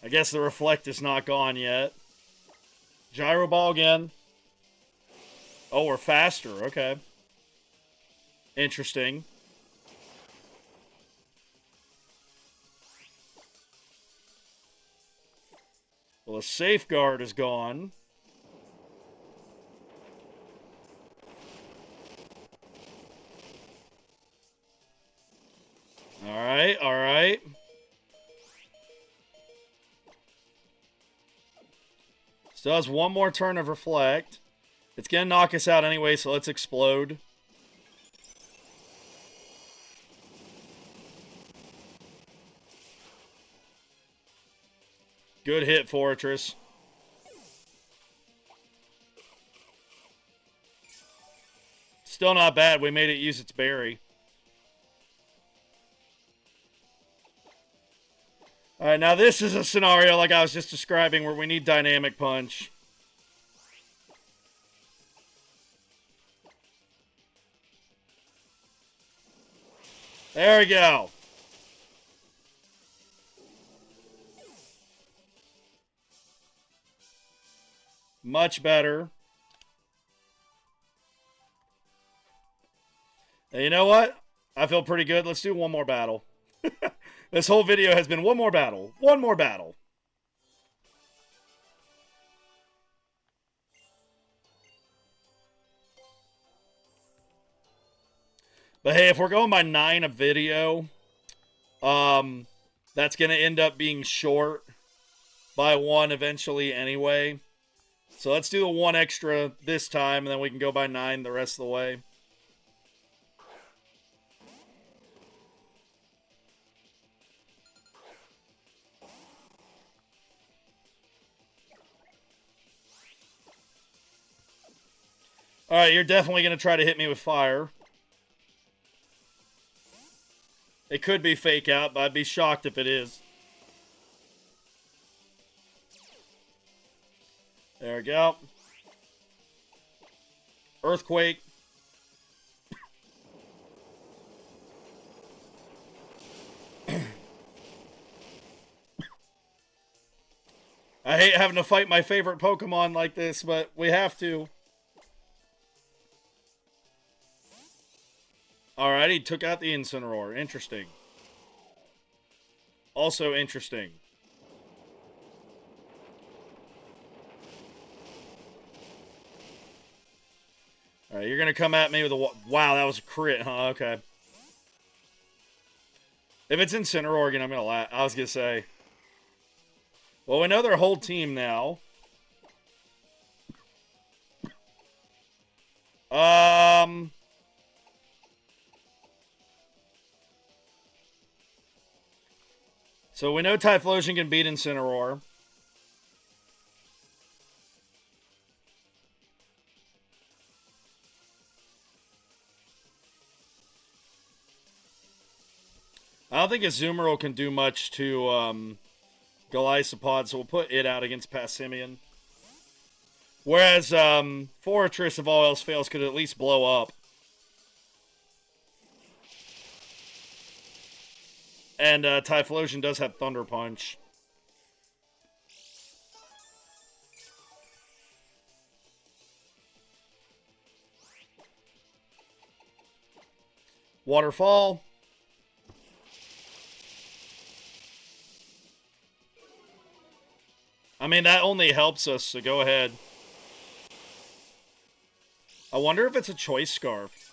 I guess the Reflect is not gone yet. Gyro Ball again. Oh, we're faster. Okay. Interesting. Well, the Safeguard is gone. Alright, alright. Still has one more turn of Reflect. It's going to knock us out anyway, so let's explode. Good hit, Fortress. Still not bad. We made it use its berry. Alright, now this is a scenario like I was just describing where we need Dynamic Punch. There we go. Much better. And you know what? I feel pretty good. Let's do one more battle. This whole video has been one more battle. One more battle. But hey, if we're going by 9 a video, that's going to end up being short by 1 eventually anyway. So let's do the 1 extra this time, and then we can go by 9 the rest of the way. Alright, you're definitely going to try to hit me with fire. It could be fake out, but I'd be shocked if it is. There we go. Earthquake. I hate having to fight my favorite Pokemon like this, but we have to. Alright, he took out the Incineroar. Interesting. Also interesting. Alright, you're gonna come at me with a... Wow, that was a crit, huh? Okay. If it's Incineroar again, I'm gonna laugh. I was gonna say... Well, we know their whole team now. So we know Typhlosion can beat Incineroar. I don't think Azumarill can do much to Golisopod, so we'll put it out against Passimian. Whereas Fortress, if all else fails, could at least blow up. And Typhlosion does have Thunder Punch. Waterfall. I mean, that only helps us, so go ahead. I wonder if it's a Choice Scarf.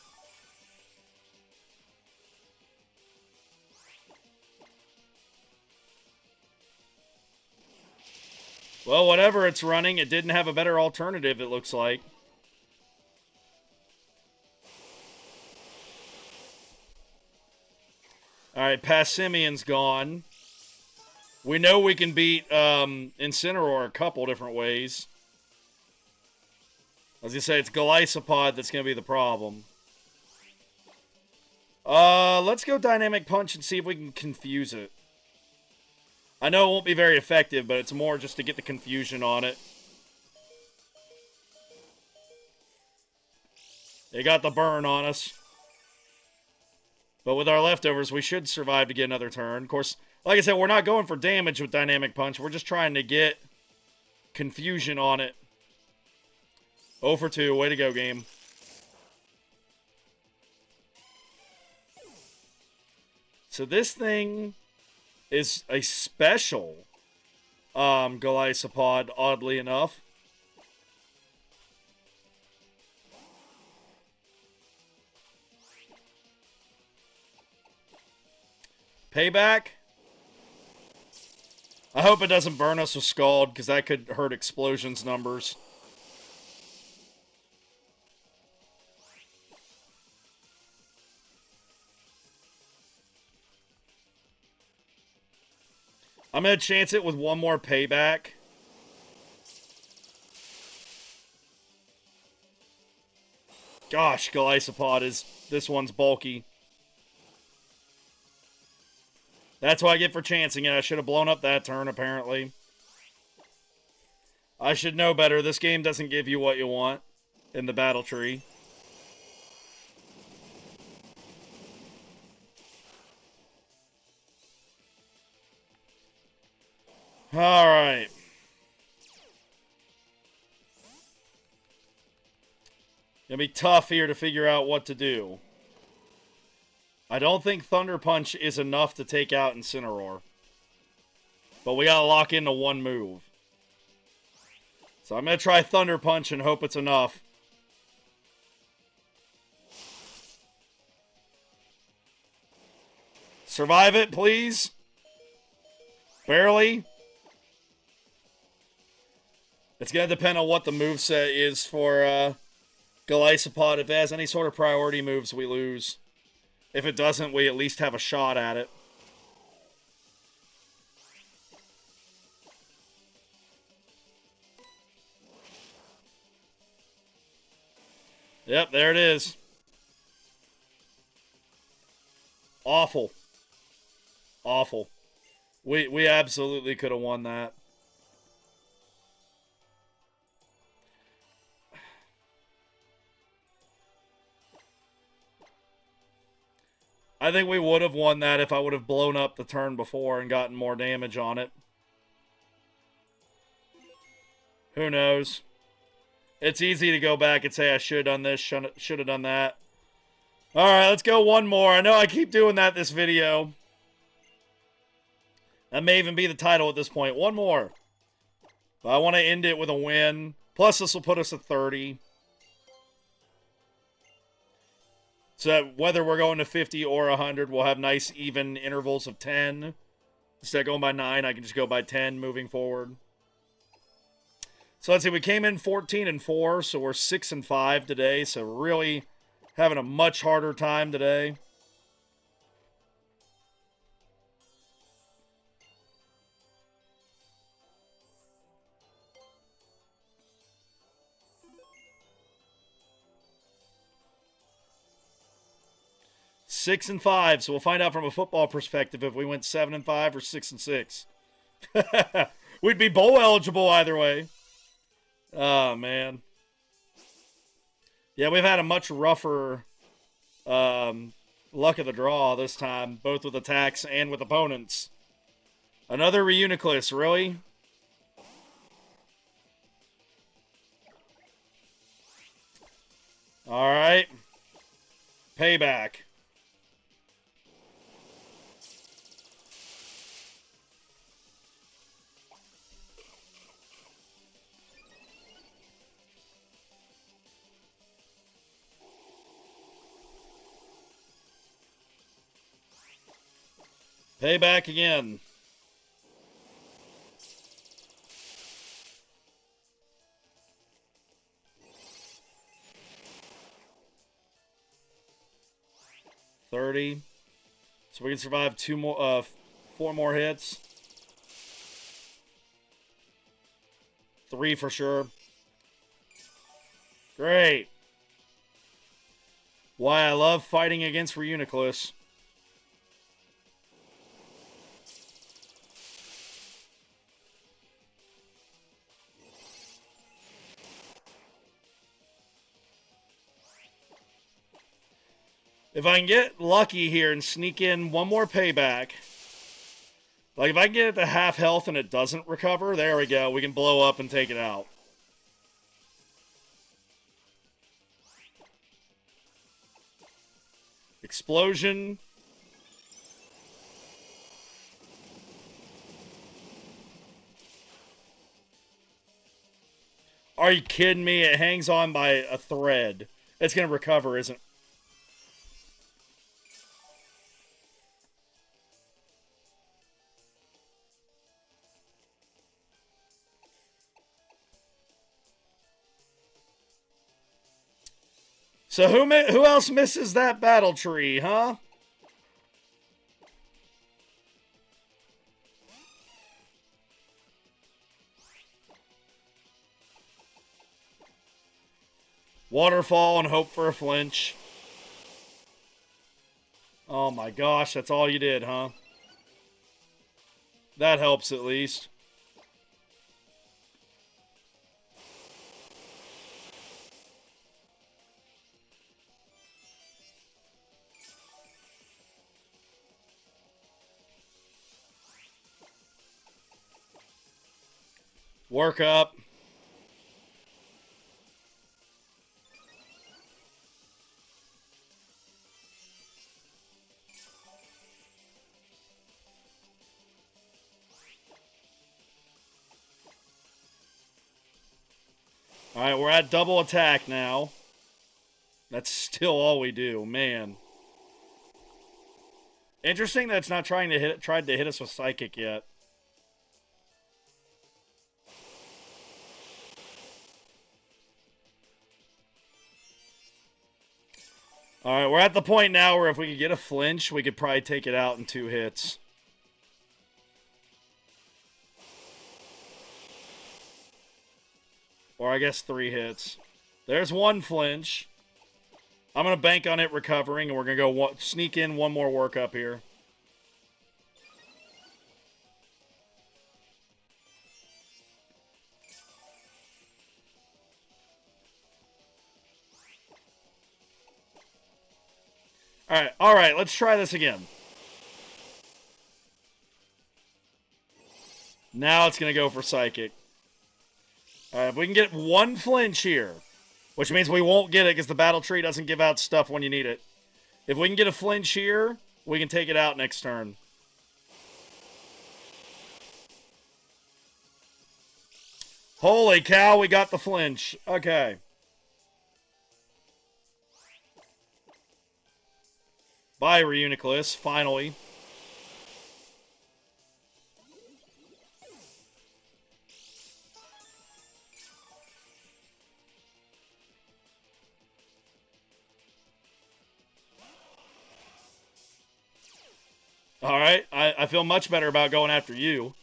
Well, whatever it's running, it didn't have a better alternative, it looks like. Alright, Passimian's gone. We know we can beat Incineroar a couple different ways. As you say, it's Golisopod that's going to be the problem. Let's go Dynamic Punch and see if we can confuse it. I know it won't be very effective, but it's more just to get the confusion on it. They got the burn on us. But with our leftovers, we should survive to get another turn. Of course, like I said, we're not going for damage with Dynamic Punch. We're just trying to get confusion on it. 0 for 2. Way to go, game. So this thing is a special Golisopod, oddly enough. Payback. I hope it doesn't burn us with Scald, because that could hurt Explosion's numbers. I'm going to chance it with one more Payback. Gosh, Golisopod is... This one's bulky. That's what I get for chancing it. I should have blown up that turn, apparently. I should know better. This game doesn't give you what you want in the battle tree. Alright. Gonna be tough here to figure out what to do. I don't think Thunder Punch is enough to take out Incineroar. But we gotta lock into one move. So I'm gonna try Thunder Punch and hope it's enough. Survive it, please. Barely. It's going to depend on what the moveset is for Golisopod. If it has any sort of priority moves, we lose. If it doesn't, we at least have a shot at it. Yep, there it is. Awful. Awful. We absolutely could have won that. I think we would have won that if I would have blown up the turn before and gotten more damage on it. Who knows? It's easy to go back and say I should have done this, should have done that. Alright, let's go one more. I know I keep doing that this video. That may even be the title at this point. One more. But I want to end it with a win. Plus, this will put us at 30. So that whether we're going to 50 or 100, we'll have nice even intervals of 10. Instead of going by 9, I can just go by 10 moving forward. So let's see, we came in 14-4, so we're 6-5 today. So really having a much harder time today. Six and 5, so we'll find out from a football perspective if we went 7-5 or 6-6. We'd be bowl eligible either way. Oh man. Yeah, we've had a much rougher luck of the draw this time, both with attacks and with opponents. Another Reuniclus, really? All right. Payback. Payback again. $30. So we can survive 4 more hits. 3 for sure. Great. Why I love fighting against Reuniclus. If I can get lucky here and sneak in one more payback, like if I can get it to half health and it doesn't recover, there we go. We can blow up and take it out. Explosion. Are you kidding me? It hangs on by a thread. It's going to recover, isn't it? So who else misses that battle tree, huh? Waterfall and hope for a flinch. Oh my gosh, that's all you did, huh? That helps at least. Work up. Alright, we're at double attack now. That's still all we do, man. Interesting that it's not tried to hit us with Psychic yet. All right, we're at the point now where if we could get a flinch, we could probably take it out in 2 hits. Or I guess 3 hits. There's 1 flinch. I'm going to bank on it recovering, and we're going to go sneak in 1 more work up here. All right, let's try this again. Now it's going to go for Psychic. All right, if we can get 1 flinch here, which means we won't get it because the battle tree doesn't give out stuff when you need it. If we can get a flinch here, we can take it out next turn. Holy cow, we got the flinch. Okay. Bye, Reuniclus, finally. Alright, I feel much better about going after you.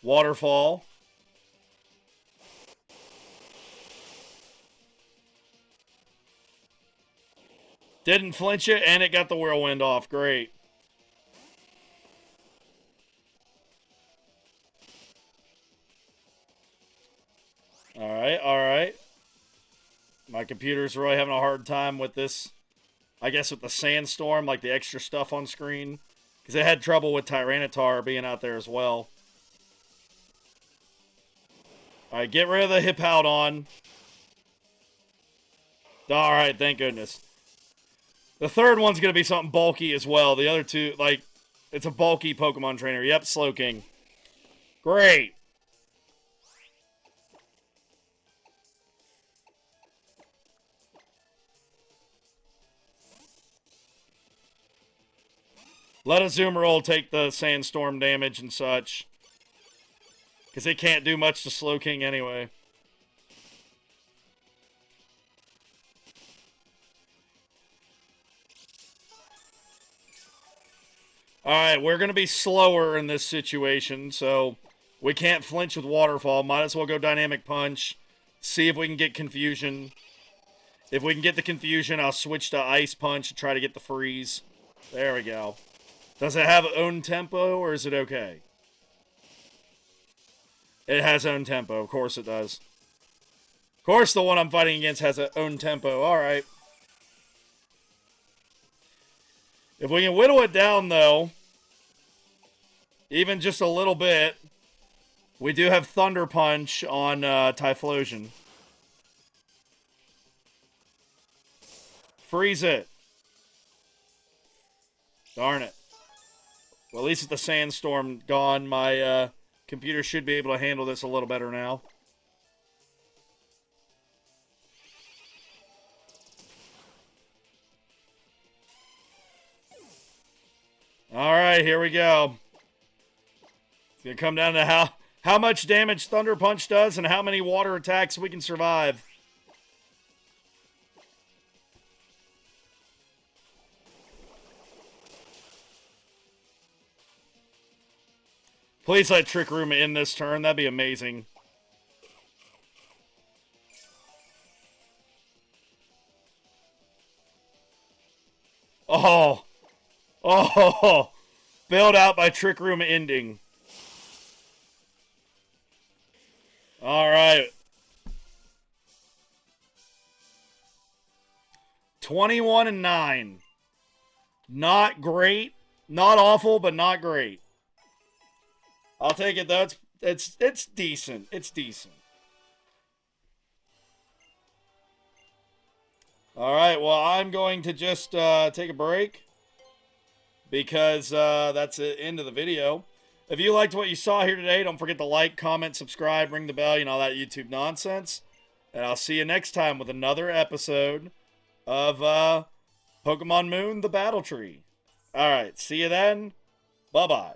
Waterfall. Didn't flinch it, and it got the whirlwind off. Great. Alright, alright. My computer's really having a hard time with this. I guess with the sandstorm, like the extra stuff on screen. Because it had trouble with Tyranitar being out there as well. Alright, get rid of the Hippowdon. Alright, thank goodness. The third one's going to be something bulky as well. The other two, like, it's a bulky Pokemon trainer. Yep, Slowking. Great. Let Azumarill take the sandstorm damage and such. Because it can't do much to Slowking anyway. Alright, we're going to be slower in this situation, so we can't flinch with Waterfall. Might as well go Dynamic Punch. See if we can get Confusion. If we can get the Confusion, I'll switch to Ice Punch and try to get the Freeze. There we go. Does it have own tempo, or is it okay? It has own tempo. Of course it does. Of course the one I'm fighting against has an own tempo. Alright. If we can whittle it down, though, even just a little bit, we do have Thunder Punch on Typhlosion. Freeze it. Darn it. Well, at least with the sandstorm gone, my computer should be able to handle this a little better now. Alright, here we go. It's going to come down to how much damage Thunder Punch does and how many water attacks we can survive. Please let Trick Room in this turn. That'd be amazing. Oh. Oh. Bailed out by Trick Room ending. Alright. 21-9. Not great. Not awful, but not great. I'll take it though. It's decent. It's decent. Alright, well, I'm going to just take a break. Because that's the end of the video. If you liked what you saw here today, don't forget to like, comment, subscribe, ring the bell, you know, all that YouTube nonsense. And I'll see you next time with another episode of Pokemon Moon, the Battle Tree. Alright, see you then. Bye-bye.